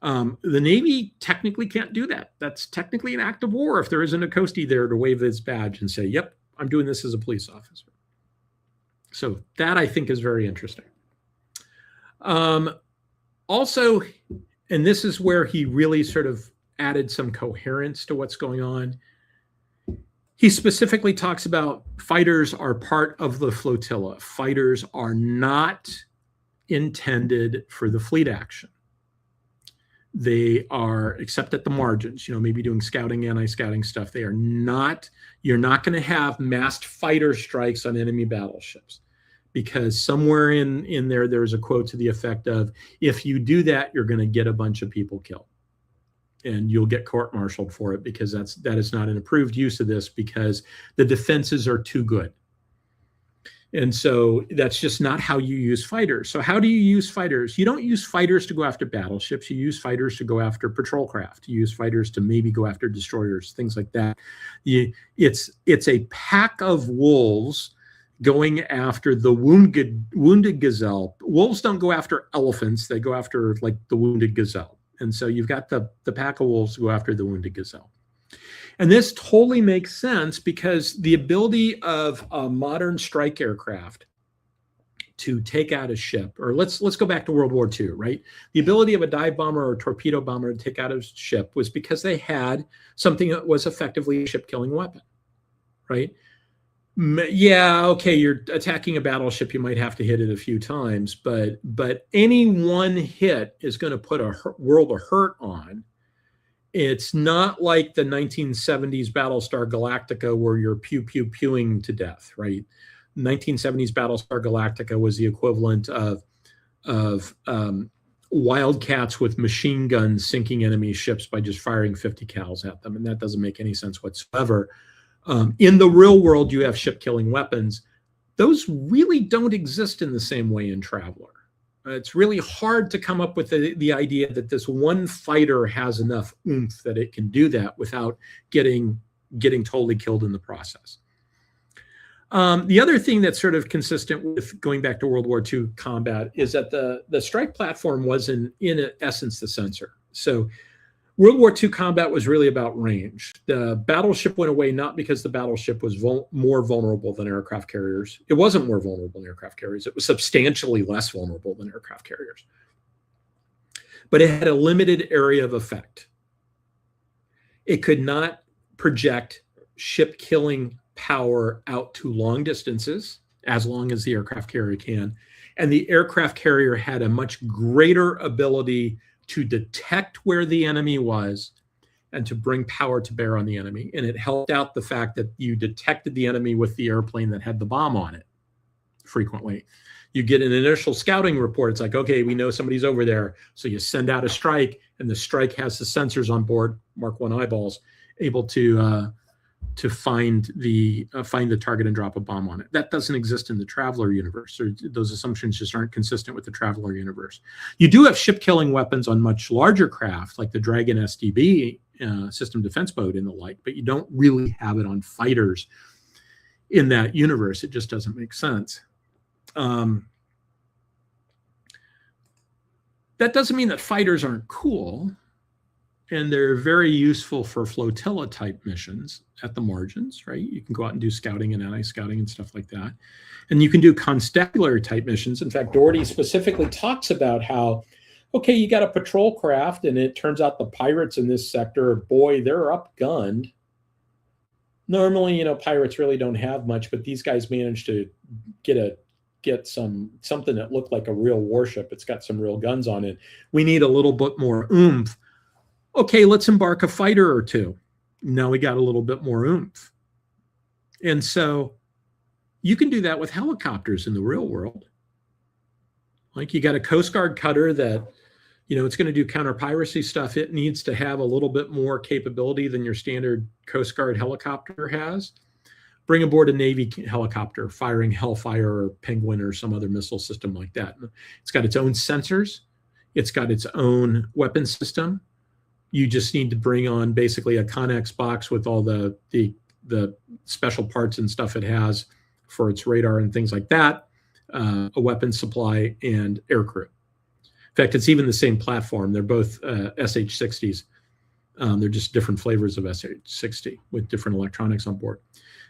The Navy technically can't do that. That's technically an act of war if there isn't a Coastie there to wave his badge and say, yep, I'm doing this as a police officer. So that, I think, is very interesting. Also, and this is where he really sort of added some coherence to what's going on. He specifically talks about fighters are part of the flotilla. Fighters are not intended for the fleet action. They are, except at the margins, maybe doing scouting, anti-scouting stuff. They are not, you're not going to have massed fighter strikes on enemy battleships, because somewhere in there, there's a quote to the effect of, if you do that, you're going to get a bunch of people killed. And you'll get court-martialed for it, because that is not an approved use of this, because the defenses are too good. And so that's just not how you use fighters. So how do you use fighters? You don't use fighters to go after battleships. You use fighters to go after patrol craft. You use fighters to maybe go after destroyers, things like that. It's a pack of wolves going after the wounded gazelle. Wolves don't go after elephants. They go after like the wounded gazelle. And so you've got the pack of wolves go after the wounded gazelle. And this totally makes sense, because the ability of a modern strike aircraft to take out a ship, or let's go back to World War II, right? The ability of a dive bomber or torpedo bomber to take out a ship was because they had something that was effectively a ship-killing weapon, right? Yeah, okay, you're attacking a battleship, you might have to hit it a few times, but any one hit is going to put a world of hurt on. It's not like the 1970s Battlestar Galactica where you're pewing to death, right? 1970s Battlestar Galactica was the equivalent of Wildcats with machine guns sinking enemy ships by just firing 50 cals at them, and that doesn't make any sense whatsoever. In the real world, you have ship-killing weapons. Those really don't exist in the same way in Traveler. It's really hard to come up with the idea that this one fighter has enough oomph that it can do that without getting totally killed in the process. The other thing that's sort of consistent with going back to World War II combat is that the strike platform was in essence the sensor. So World War II combat was really about range. The battleship went away not because the battleship was more vulnerable than aircraft carriers. It wasn't more vulnerable than aircraft carriers. It was substantially less vulnerable than aircraft carriers. But it had a limited area of effect. It could not project ship-killing power out to long distances, as long as the aircraft carrier can. And the aircraft carrier had a much greater ability to detect where the enemy was and to bring power to bear on the enemy. And it helped out the fact that you detected the enemy with the airplane that had the bomb on it frequently. You get an initial scouting report. It's like, okay, we know somebody's over there. So you send out a strike, and the strike has the sensors on board, Mark I eyeballs, able to find the target and drop a bomb on it. That doesn't exist in the Traveler universe. Those assumptions just aren't consistent with the Traveler universe. You do have ship-killing weapons on much larger craft, like the Dragon SDB system defense boat and the like, but you don't really have it on fighters in that universe. It just doesn't make sense. That doesn't mean that fighters aren't cool. And they're very useful for flotilla type missions at the margins, right? You can go out and do scouting and anti-scouting and stuff like that. And you can do constabulary type missions. In fact, Dougherty specifically talks about how, okay, you got a patrol craft, and it turns out the pirates in this sector, boy, they're upgunned. Normally, pirates really don't have much, but these guys managed to get something that looked like a real warship. It's got some real guns on it. We need a little bit more oomph. Okay, let's embark a fighter or two. Now we got a little bit more oomph. And so you can do that with helicopters in the real world. Like, you got a Coast Guard cutter that, it's going to do counter-piracy stuff. It needs to have a little bit more capability than your standard Coast Guard helicopter has. Bring aboard a Navy helicopter firing Hellfire or Penguin or some other missile system like that. It's got its own sensors. It's got its own weapon system. You just need to bring on basically a Connex box with all the special parts and stuff it has for its radar and things like that, a weapons supply, and aircrew. In fact, it's even the same platform. They're both SH-60s. They're just different flavors of SH-60 with different electronics on board.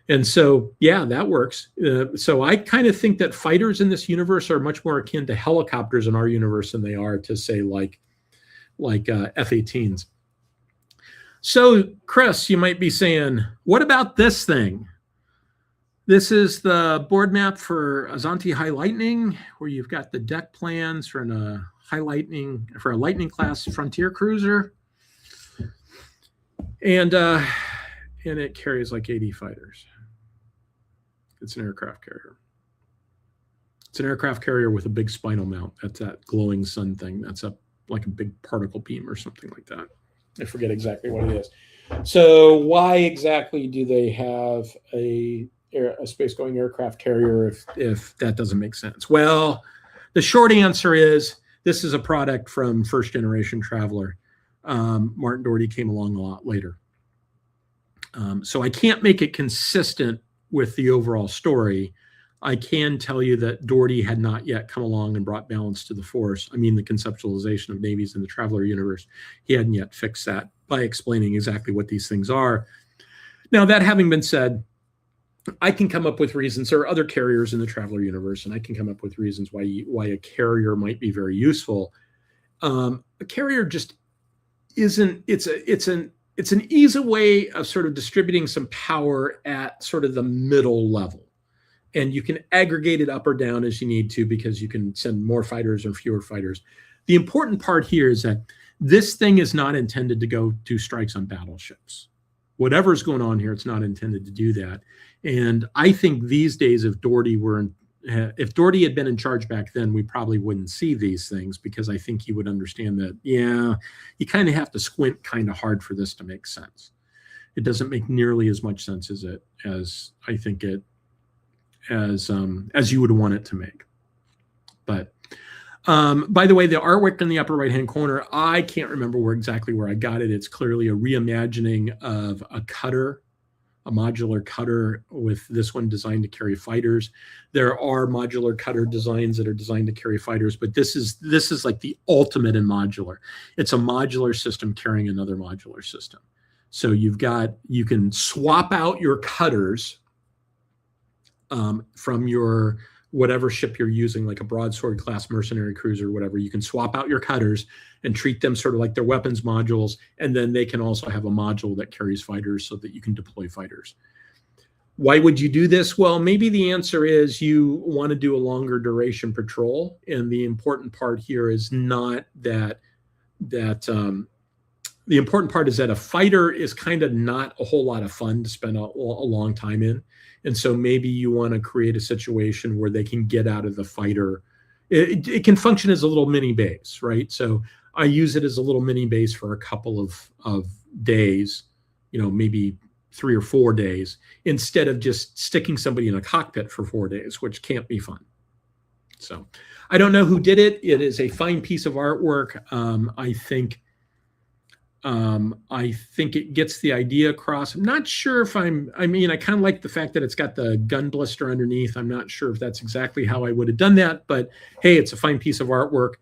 And so, yeah, that works. So I kind of think that fighters in this universe are much more akin to helicopters in our universe than they are to, say, like F-18s. So, Chris, you might be saying, what about this thing? This is the board map for Azanti High Lightning, where you've got the deck plans for a Lightning class frontier cruiser, and it carries like 80 fighters. It's an aircraft carrier. It's an aircraft carrier with a big spinal mount. That's that glowing sun thing. That's like a big particle beam or something like that. I forget exactly what it is. So why exactly do they have a space-going aircraft carrier if that doesn't make sense? Well, the short answer is this is a product from first generation Traveler. Martin Dougherty came along a lot later. So I can't make it consistent with the overall story. I can tell you that Dougherty had not yet come along and brought balance to the force. I mean, the conceptualization of navies in the Traveler universe. He hadn't yet fixed that by explaining exactly what these things are. Now, that having been said, I can come up with reasons. There are other carriers in the Traveler universe, and I can come up with reasons why a carrier might be very useful. A carrier just isn't. It's an easy way of sort of distributing some power at sort of the middle level. And you can aggregate it up or down as you need to because you can send more fighters or fewer fighters. The important part here is that this thing is not intended to go do strikes on battleships. Whatever's going on here, it's not intended to do that. And I think these days, if Dougherty had been in charge back then, we probably wouldn't see these things, because I think he would understand that, yeah, you kind of have to squint kind of hard for this to make sense. It doesn't make nearly as much sense as I think it as you would want it to make. But by the way, the artwork in the upper right-hand corner, I can't remember exactly where I got it. It's clearly a reimagining of a cutter, a modular cutter, with this one designed to carry fighters. There are modular cutter designs that are designed to carry fighters, but this is like the ultimate in modular. It's a modular system carrying another modular system. So you can swap out your cutters from your whatever ship you're using, like a broadsword class mercenary cruiser or whatever. You can swap out your cutters and treat them sort of like their weapons modules, and then they can also have a module that carries fighters so that you can deploy fighters. Why would you do this? Well, maybe the answer is you want to do a longer duration patrol, and the important part here is not that the important part is that a fighter is kind of not a whole lot of fun to spend a long time in. And so maybe you want to create a situation where they can get out of the fighter. It can function as a little mini base, right? So I use it as a little mini base for a couple of days, maybe 3 or 4 days, instead of just sticking somebody in a cockpit for 4 days, which can't be fun. So I don't know who did it. It is a fine piece of artwork. I think it gets the idea across. I'm not sure if I kind of like the fact that it's got the gun blister underneath. I'm not sure if that's exactly how I would have done that, but hey, it's a fine piece of artwork.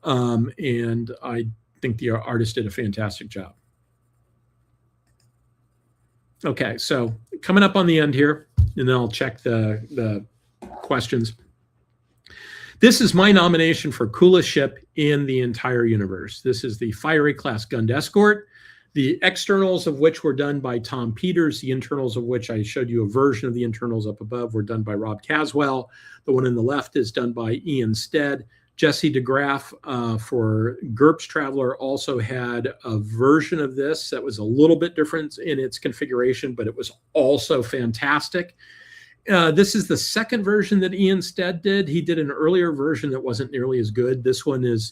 And I think the artist did a fantastic job. Okay, so coming up on the end here, and then I'll check the questions. This is my nomination for coolest ship in the entire universe. This is the Fiery class Gunned Escort, the externals of which were done by Tom Peters, the internals of which I showed you a version of the internals up above were done by Rob Caswell. The one on the left is done by Ian Stead. Jesse DeGraff for GURPS Traveler also had a version of this that was a little bit different in its configuration, but it was also fantastic. This is the second version that Ian Stead did. He did an earlier version that wasn't nearly as good. This one is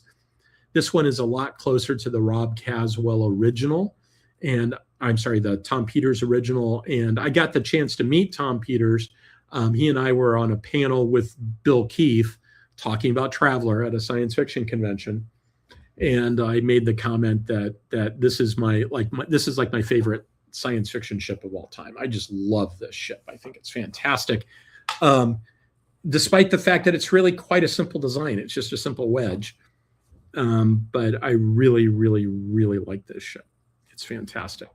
a lot closer to the Rob Caswell original, and I'm sorry, the Tom Peters original. And I got the chance to meet Tom Peters. He and I were on a panel with Bill Keith talking about Traveler at a science fiction convention, and I made the comment that this is my favorite science fiction ship of all time. I just love this ship. I think it's fantastic. Despite the fact that it's really quite a simple design. It's just a simple wedge. But I really, really, really like this ship. It's fantastic.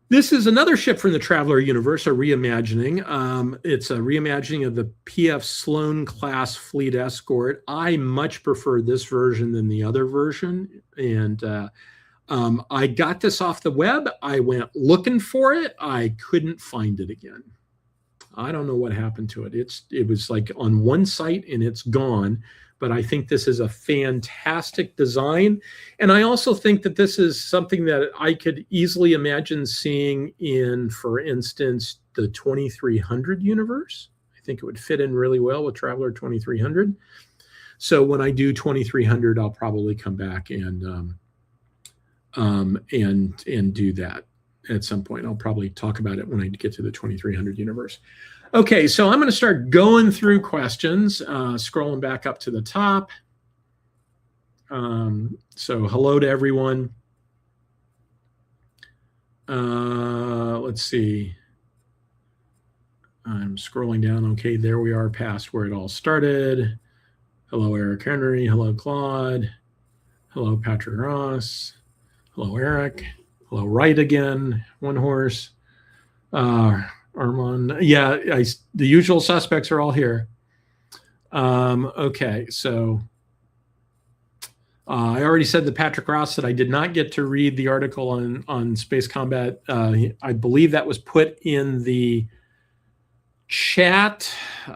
This is another ship from the Traveler universe, a reimagining. It's a reimagining of the P.F. Sloan class fleet escort. I much prefer this version than the other version. And I got this off the web. I went looking for it. I couldn't find it again. I don't know what happened to it. It was like on one site and it's gone. But I think this is a fantastic design. And I also think that this is something that I could easily imagine seeing in, for instance, the 2300 universe. I think it would fit in really well with Traveler 2300. So when I do 2300, I'll probably come back and do that at some point. I'll probably talk about it when I get to the 2300 universe. Okay, so I'm going to start going through questions, scrolling back up to the top. So hello to everyone. Let's see. I'm scrolling down. Okay, there we are past where it all started. Hello, Eric Henry. Hello, Claude. Hello, Patrick Ross. Hello, Eric. Hello, Wright again. One horse. Armand, yeah, the usual suspects are all here. Okay, so I already said to Patrick Ross that I did not get to read the article on space combat. I believe that was put in the chat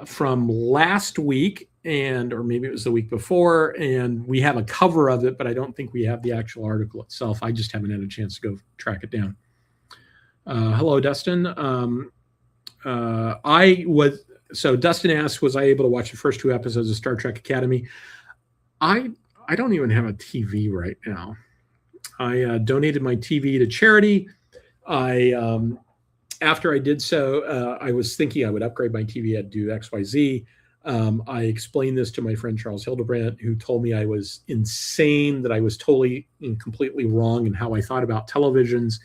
from last week, or maybe it was the week before, and we have a cover of it, but I don't think we have the actual article itself. I just haven't had a chance to go track it down. Hello, Dustin. So Dustin asked, was I able to watch the first 2 episodes of Star Trek Academy? I don't even have a TV right now. I donated my TV to charity. After I did so, I was thinking I would upgrade my TV. I'd do XYZ. I explained this to my friend Charles Hildebrandt, who told me I was insane, that I was totally and completely wrong in how I thought about televisions,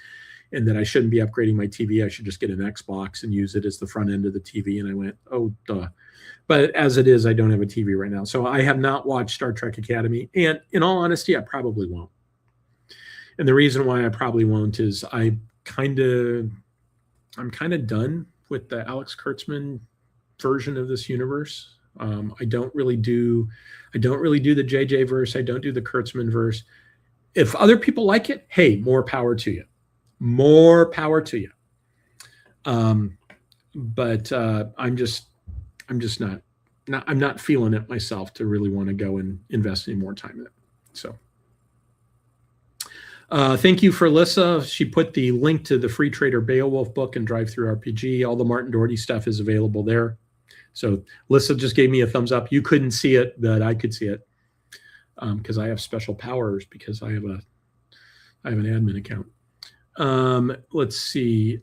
and that I shouldn't be upgrading my TV. I should just get an Xbox and use it as the front end of the TV. And I went, oh, duh. But as it is, I don't have a TV right now. So I have not watched Star Trek Academy. And in all honesty, I probably won't. And the reason why I probably won't is I'm kind of done with the Alex Kurtzman version of this universe. I don't really do the JJ verse. I don't do the Kurtzman verse. If other people like it, hey, more power to you. More power to you. But I'm not feeling it myself to really want to go and invest any more time in it. So thank you for Alyssa. She put the link to the Free Trader Beowulf book and Drive Through RPG. All the Martin Dougherty stuff is available there. So Alyssa just gave me a thumbs up. You couldn't see it, but I could see it because I have special powers because I have an admin account. Let's see.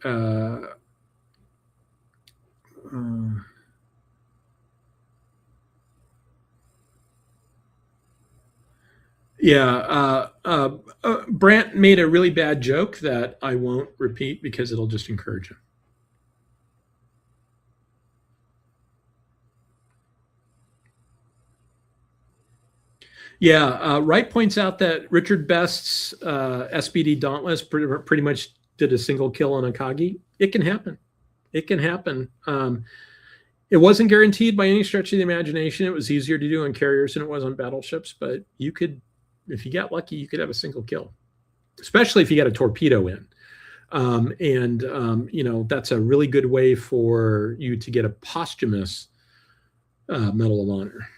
Brant made a really bad joke that I won't repeat because it'll just encourage him. Yeah, Wright points out that Richard Best's SBD Dauntless pretty much did a single kill on Akagi. It can happen. It can happen. It wasn't guaranteed by any stretch of the imagination. It was easier to do on carriers than it was on battleships, but you could, if you got lucky, you could have a single kill, especially if you got a torpedo in. That's a really good way for you to get a posthumous Medal of Honor.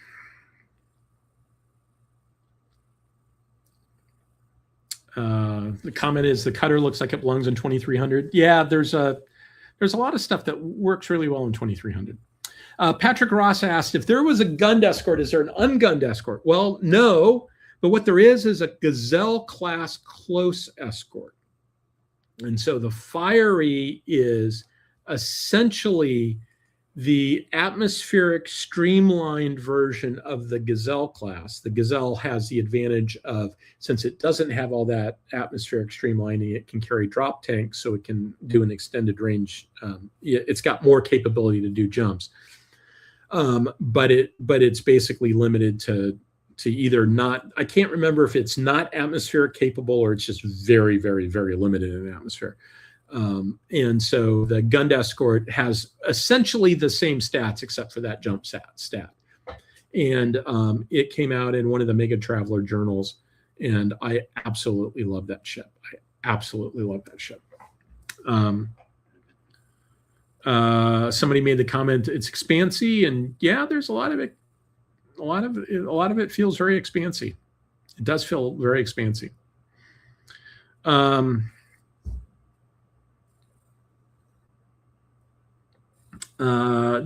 The comment is the cutter looks like it belongs in 2300. Yeah, there's a lot of stuff that works really well in 2300. Patrick Ross asked, if there was a gunned escort, is there an ungunned escort? Well, no, but what there is a Gazelle class close escort. And so the Fiery is essentially the atmospheric streamlined version of the Gazelle class. The Gazelle has the advantage of, since it doesn't have all that atmospheric streamlining, it can carry drop tanks, so it can do an extended range. It's got more capability to do jumps, but it's basically limited to either not. I can't remember if it's not atmospheric capable or it's just very, very, very limited in atmosphere. And so the Gund Escort has essentially the same stats except for that jump stat. And it came out in one of the Mega Traveler journals, and I absolutely love that ship. I absolutely love that ship. Somebody made the comment, it's expansy, and yeah, there's a lot of it. A lot of it feels very expansy. It does feel very expansy.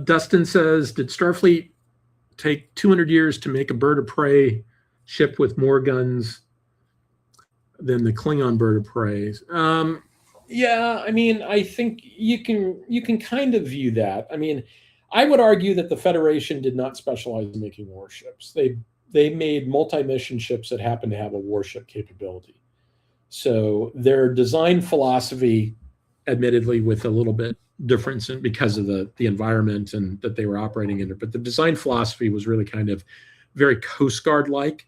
Dustin says, did Starfleet take 200 years to make a bird of prey ship with more guns than the Klingon bird of prey? Yeah, I mean, I think you can kind of view that. I mean, I would argue that the Federation did not specialize in making warships. They made multi-mission ships that happen to have a warship capability. So their design philosophy, admittedly with a little bit difference because of the environment and that they were operating under, but the design philosophy was really kind of very Coast Guard-like.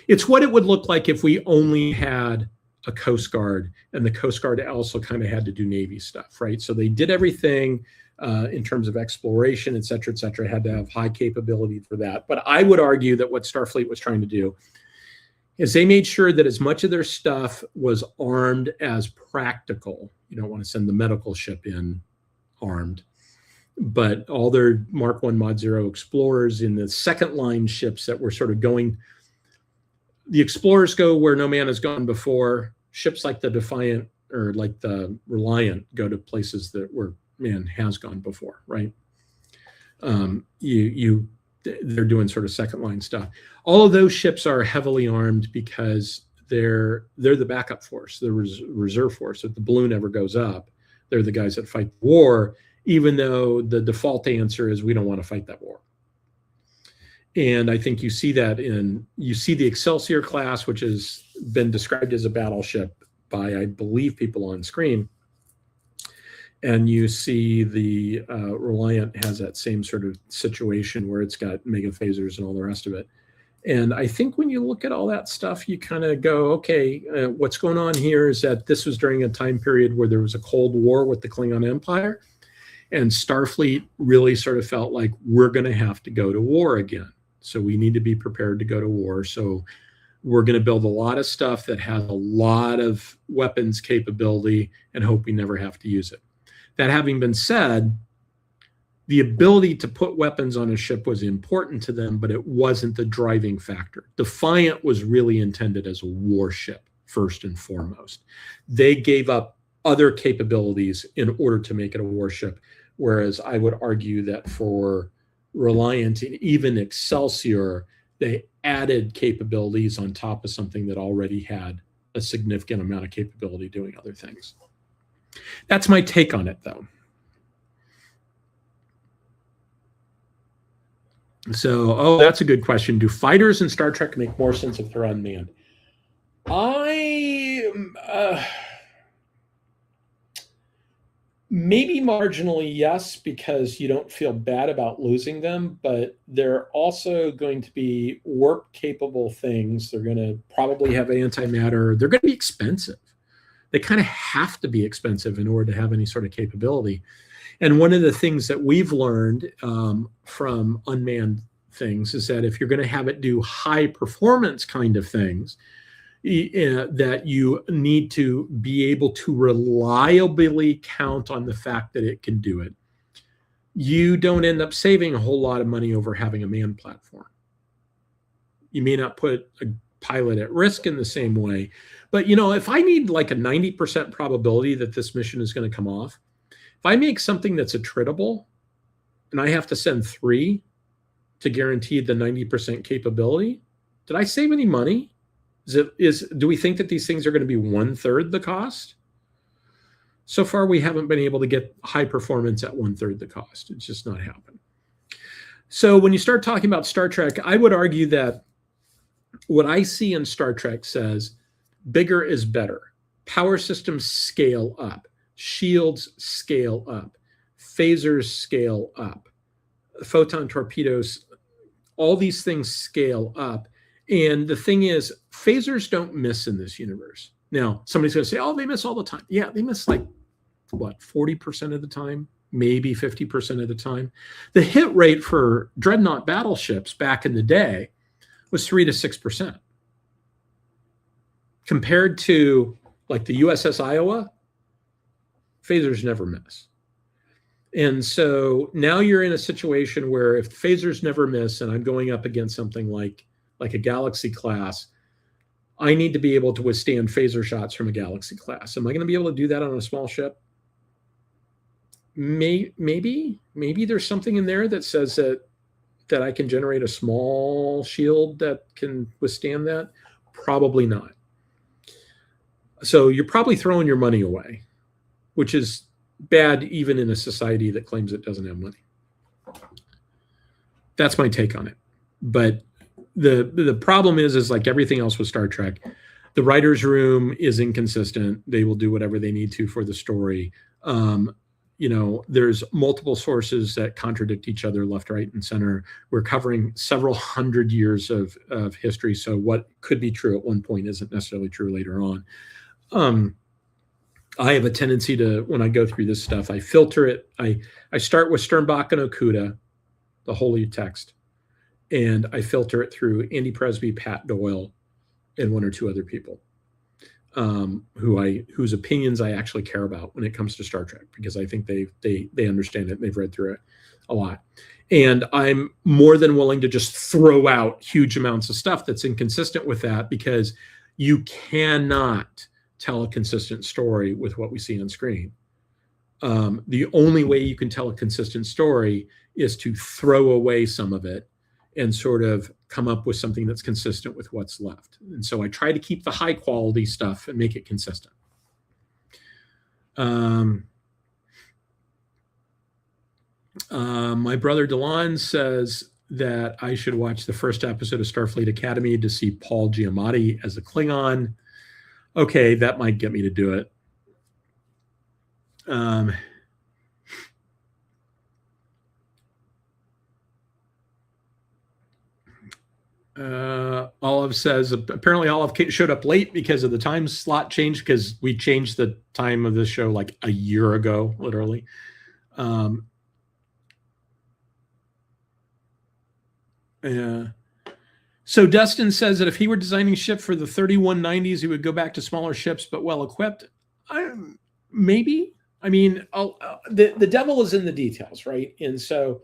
It's what it would look like if we only had a Coast Guard, and the Coast Guard also kind of had to do Navy stuff, right? So they did everything in terms of exploration, et cetera, had to have high capability for that. But I would argue that what Starfleet was trying to do is they made sure that as much of their stuff was armed as practical. You don't want to send the medical ship in armed, but all their Mark I Mod 0 Explorers in the second line ships that were sort of going, the Explorers go where no man has gone before. Ships like the Defiant or like the Reliant go to places that where man has gone before, right? They're doing sort of second line stuff. All of those ships are heavily armed because they're the backup force, the reserve force. If the balloon ever goes up, they're the guys that fight the war, even though the default answer is we don't want to fight that war. And I think you see that you see the Excelsior class, which has been described as a battleship by, I believe, people on screen. And you see the Reliant has that same sort of situation where it's got mega phasers and all the rest of it. And I think when you look at all that stuff, you kind of go, okay, what's going on here is that this was during a time period where there was a Cold War with the Klingon Empire. And Starfleet really sort of felt like we're going to have to go to war again. So we need to be prepared to go to war. So we're going to build a lot of stuff that has a lot of weapons capability and hope we never have to use it. That having been said, the ability to put weapons on a ship was important to them, but it wasn't the driving factor. Defiant was really intended as a warship, first and foremost. They gave up other capabilities in order to make it a warship, whereas I would argue that for Reliant and even Excelsior, they added capabilities on top of something that already had a significant amount of capability doing other things. That's my take on it, though. So, that's a good question. Do fighters in Star Trek make more sense if they're unmanned? Maybe marginally, yes, because you don't feel bad about losing them, but they're also going to be warp-capable things. They're going to probably have antimatter. They're going to be expensive. They kind of have to be expensive in order to have any sort of capability. And one of the things that we've learned from unmanned things is that if you're going to have it do high performance kind of things, that you need to be able to reliably count on the fact that it can do it. You don't end up saving a whole lot of money over having a manned platform. You may not put a pilot at risk in the same way, but if I need like a 90% probability that this mission is going to come off, if I make something that's attritable and I have to send 3 to guarantee the 90% capability, did I save any money? Do we think that these things are going to be 1/3 the cost? So far, we haven't been able to get high performance at 1/3 the cost. It's just not happened. So when you start talking about Star Trek, I would argue that what I see in Star Trek says bigger is better. Power systems scale up. Shields scale up. Phasers scale up. Photon torpedoes, all these things scale up. And the thing is, phasers don't miss in this universe. Now, somebody's going to say, oh, they miss all the time. Yeah, they miss like what, 40% of the time, maybe 50% of the time. The hit rate for dreadnought battleships back in the day was 3 to 6%. Compared to like the USS Iowa, phasers never miss. And so now you're in a situation where if phasers never miss and I'm going up against something like a Galaxy class, I need to be able to withstand phaser shots from a Galaxy class. Am I going to be able to do that on a small ship? Maybe there's something in there that says that I can generate a small shield that can withstand that. Probably not. So you're probably throwing your money away, which is bad even in a society that claims it doesn't have money. That's my take on it. But the problem is like everything else with Star Trek, the writer's room is inconsistent. They will do whatever they need to for the story. There's multiple sources that contradict each other left, right, and center. We're covering several hundred years of history. So what could be true at one point isn't necessarily true later on. I have a tendency to, when I go through this stuff, I filter it. I start with Sternbach and Okuda, the holy text, and I filter it through Andy Presby, Pat Doyle, and one or two other people whose opinions I actually care about when it comes to Star Trek, because I think they understand it and they've read through it a lot. And I'm more than willing to just throw out huge amounts of stuff that's inconsistent with that, because you cannot tell a consistent story with what we see on screen. The only way you can tell a consistent story is to throw away some of it and sort of come up with something that's consistent with what's left. And so I try to keep the high quality stuff and make it consistent. My brother Delon says that I should watch the first episode of Starfleet Academy to see Paul Giamatti as a Klingon. Okay, that might get me to do it. Olive says, apparently Olive showed up late because of the time slot change, because we changed the time of this show like a year ago, literally. So Dustin says that if he were designing ship for the 3190s, he would go back to smaller ships but well equipped. Maybe. I mean, the devil is in the details, right? And so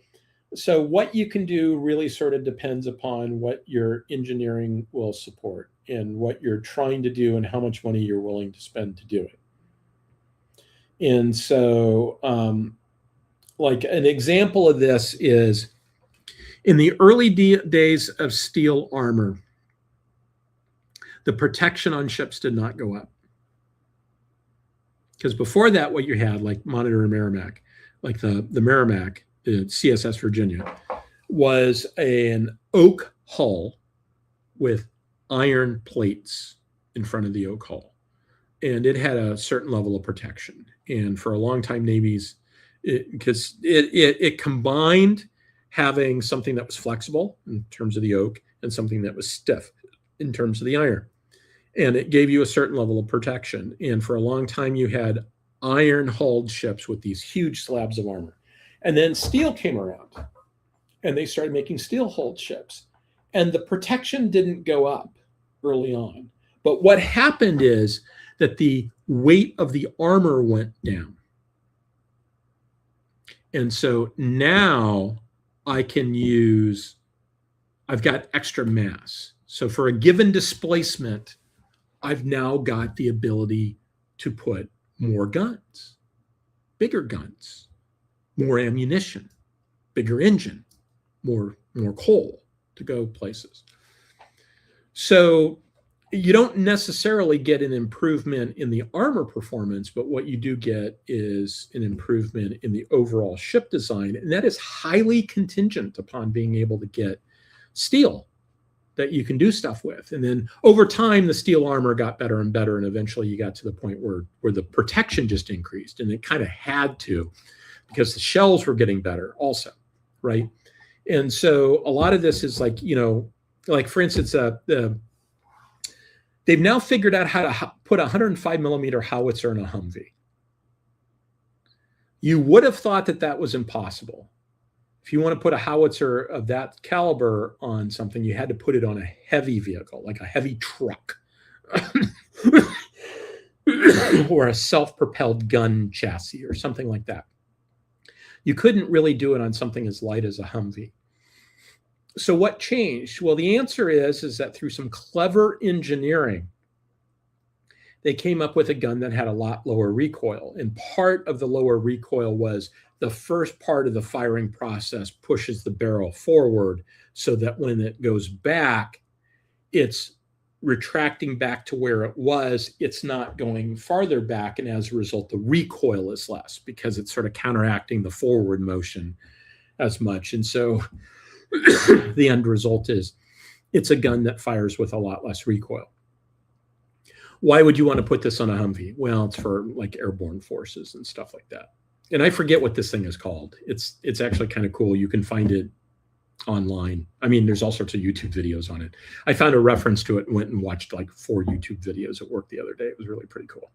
what you can do really sort of depends upon what your engineering will support and what you're trying to do and how much money you're willing to spend to do it. And so, like an example of this is, in the early days of steel armor, the protection on ships did not go up. Because before that, what you had, like Monitor and Merrimack, like the Merrimack, the CSS Virginia, was an oak hull with iron plates in front of the oak hull. And it had a certain level of protection. And for a long time, navies, because it combined having something that was flexible in terms of the oak and something that was stiff in terms of the iron. And it gave you a certain level of protection. And for a long time, you had iron-hulled ships with these huge slabs of armor. And then steel came around, and they started making steel-hulled ships. And the protection didn't go up early on. But what happened is that the weight of the armor went down. And so now I've got extra mass. So for a given displacement, I've now got the ability to put more guns, bigger guns, more ammunition, bigger engine, more coal to go places. So you don't necessarily get an improvement in the armor performance, but what you do get is an improvement in the overall ship design. And that is highly contingent upon being able to get steel that you can do stuff with. And then over time, the steel armor got better and better. And eventually you got to the point where the protection just increased. And it kind of had to, because the shells were getting better also, right? And so a lot of this is like, like for instance, they've now figured out how to put a 105 millimeter howitzer in a Humvee. You would have thought that that was impossible. If you want to put a howitzer of that caliber on something, you had to put it on a heavy vehicle, like a heavy truck, or a self-propelled gun chassis or something like that. You couldn't really do it on something as light as a Humvee. So what changed? Well, the answer is that through some clever engineering, they came up with a gun that had a lot lower recoil. And part of the lower recoil was the first part of the firing process pushes the barrel forward so that when it goes back, it's retracting back to where it was. It's not going farther back. And as a result, the recoil is less because it's sort of counteracting the forward motion as much. And so the end result is it's a gun that fires with a lot less recoil. Why would you want to put this on a Humvee? Well, it's for like airborne forces and stuff like that. And I forget what this thing is called. It's actually kind of cool. You can find it online. I mean, there's all sorts of YouTube videos on it. I found a reference to it and went and watched like 4 YouTube videos at work the other day. It was really pretty cool.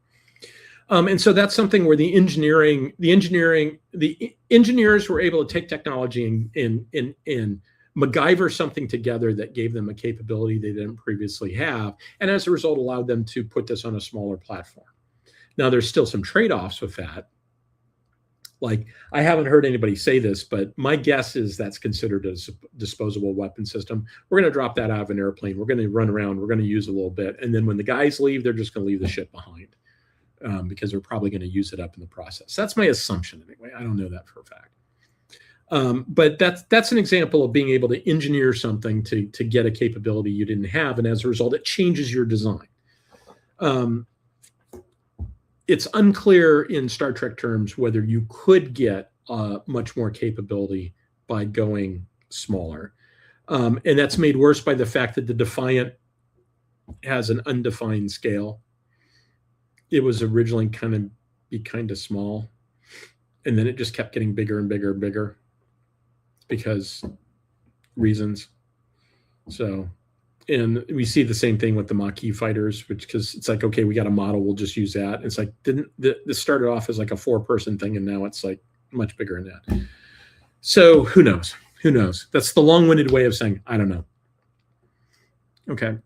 And so that's something where the engineers were able to take technology and MacGyver something together that gave them a capability they didn't previously have, and as a result allowed them to put this on a smaller platform. Now, there's still some trade-offs with that. Like, I haven't heard anybody say this, but my guess is that's considered a disposable weapon system. We're going to drop that out of an airplane. We're going to run around. We're going to use a little bit. And then when the guys leave, they're just going to leave the ship behind because they're probably going to use it up in the process. That's my assumption anyway. I don't know that for a fact. But that's an example of being able to engineer something to get a capability you didn't have. And as a result, it changes your design. It's unclear in Star Trek terms whether you could get much more capability by going smaller. And that's made worse by the fact that the Defiant has an undefined scale. It was originally kind of small, and then it just kept getting bigger and bigger and bigger because reasons. So, and we see the same thing with the Maquis fighters, because it's like, okay, we got a model, we'll just use that. It's like, this started off as like a 4-person thing, and now it's like much bigger than that. So who knows? Who knows? That's the long-winded way of saying, I don't know. Okay.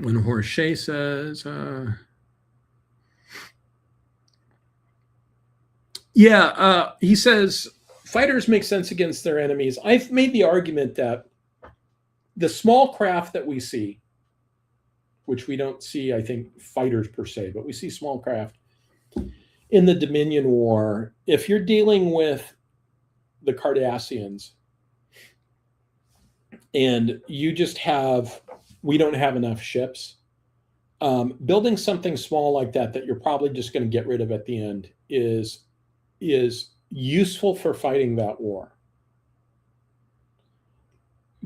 When Horshay says, he says, fighters make sense against their enemies. I've made the argument that the small craft that we see, which we don't see, I think, fighters per se, but we see small craft in the Dominion War. If you're dealing with the Cardassians and we don't have enough ships, building something small like that you're probably just going to get rid of at the end is useful for fighting that war.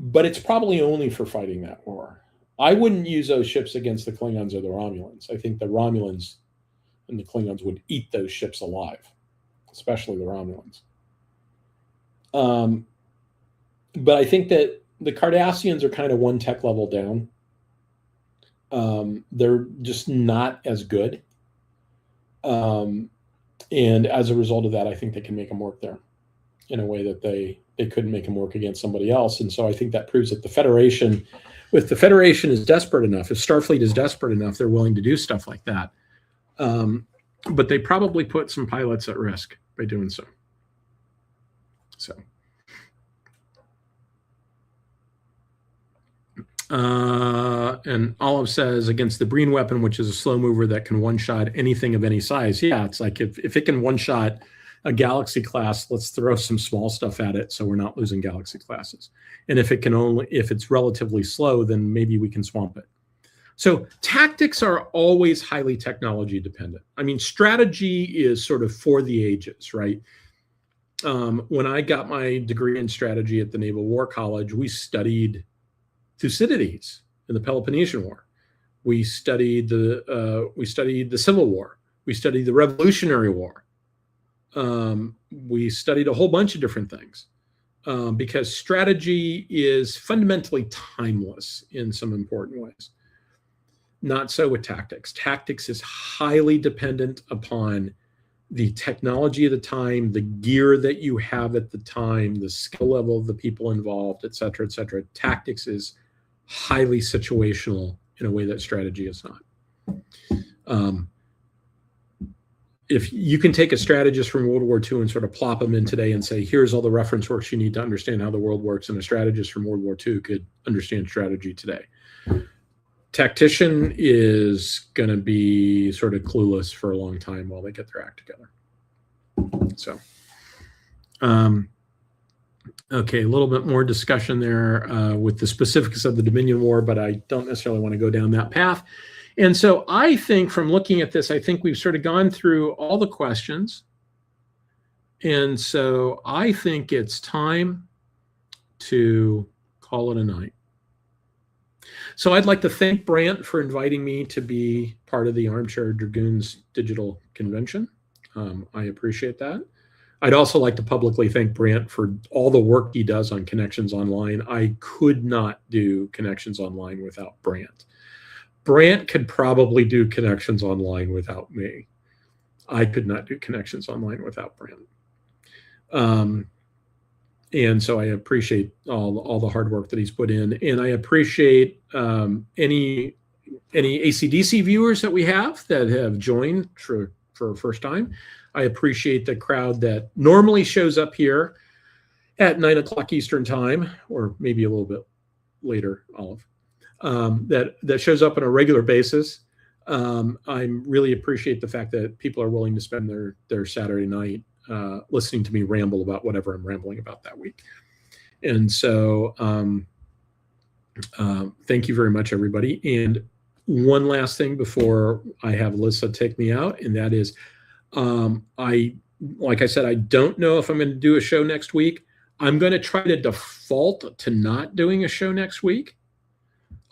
But it's probably only for fighting that war. I wouldn't use those ships against the Klingons or the Romulans. I think the Romulans and the Klingons would eat those ships alive, especially the Romulans. But I think that the Cardassians are kind of one tech level down. They're just not as good. And as a result of that, I think they can make them work there in a way that they couldn't make them work against somebody else. And so I think that proves that the Federation is desperate enough, if Starfleet is desperate enough, they're willing to do stuff like that. But they probably put some pilots at risk by doing so. And Olive says, against the Breen weapon, which is a slow mover that can one-shot anything of any size. Yeah, it's like if it can one-shot a Galaxy class, let's throw some small stuff at it so we're not losing Galaxy classes. And if it's relatively slow, then maybe we can swamp it. So tactics are always highly technology dependent. I mean, strategy is sort of for the ages, right? When I got my degree in strategy at the Naval War College, we studied Thucydides in the Peloponnesian War. We studied the Civil War. We studied the Revolutionary War. We studied a whole bunch of different things because strategy is fundamentally timeless in some important ways. Not so with tactics. Tactics is highly dependent upon the technology of the time, the gear that you have at the time, the skill level of the people involved, et cetera, et cetera. Tactics is highly situational in a way that strategy is not. If you can take a strategist from World War II and sort of plop them in today and say, here's all the reference works you need to understand how the world works, and a strategist from World War II could understand strategy today. Tactician is going to be sort of clueless for a long time while they get their act together. So, okay, a little bit more discussion there with the specifics of the Dominion War, but I don't necessarily want to go down that path. And so I think from looking at this, I think we've sort of gone through all the questions. And so I think it's time to call it a night. So I'd like to thank Brant for inviting me to be part of the Armchair Dragoons Digital Convention. I appreciate that. I'd also like to publicly thank Brant for all the work he does on Connections Online. I could not do Connections Online without Brant. Brant could probably do Connections Online without me. I could not do Connections Online without Brant. And so I appreciate all the hard work that he's put in. And I appreciate any ACDC viewers that we have that have joined for a first time. I appreciate the crowd that normally shows up here at 9 o'clock Eastern time, or maybe a little bit later, Olive, that shows up on a regular basis. I really appreciate the fact that people are willing to spend their Saturday night listening to me ramble about whatever I'm rambling about that week. And so thank you very much, everybody. And one last thing before I have Alyssa take me out, and that is, like I said, I don't know if I'm going to do a show next week. I'm going to try to default to not doing a show next week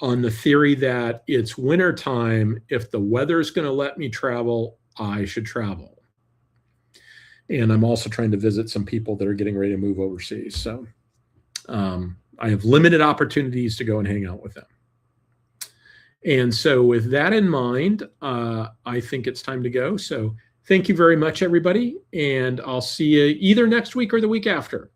on the theory that it's winter time. If the weather's going to let me travel, I should travel. And I'm also trying to visit some people that are getting ready to move overseas. So I have limited opportunities to go and hang out with them. And so with that in mind, I think it's time to go. So thank you very much, everybody. And I'll see you either next week or the week after.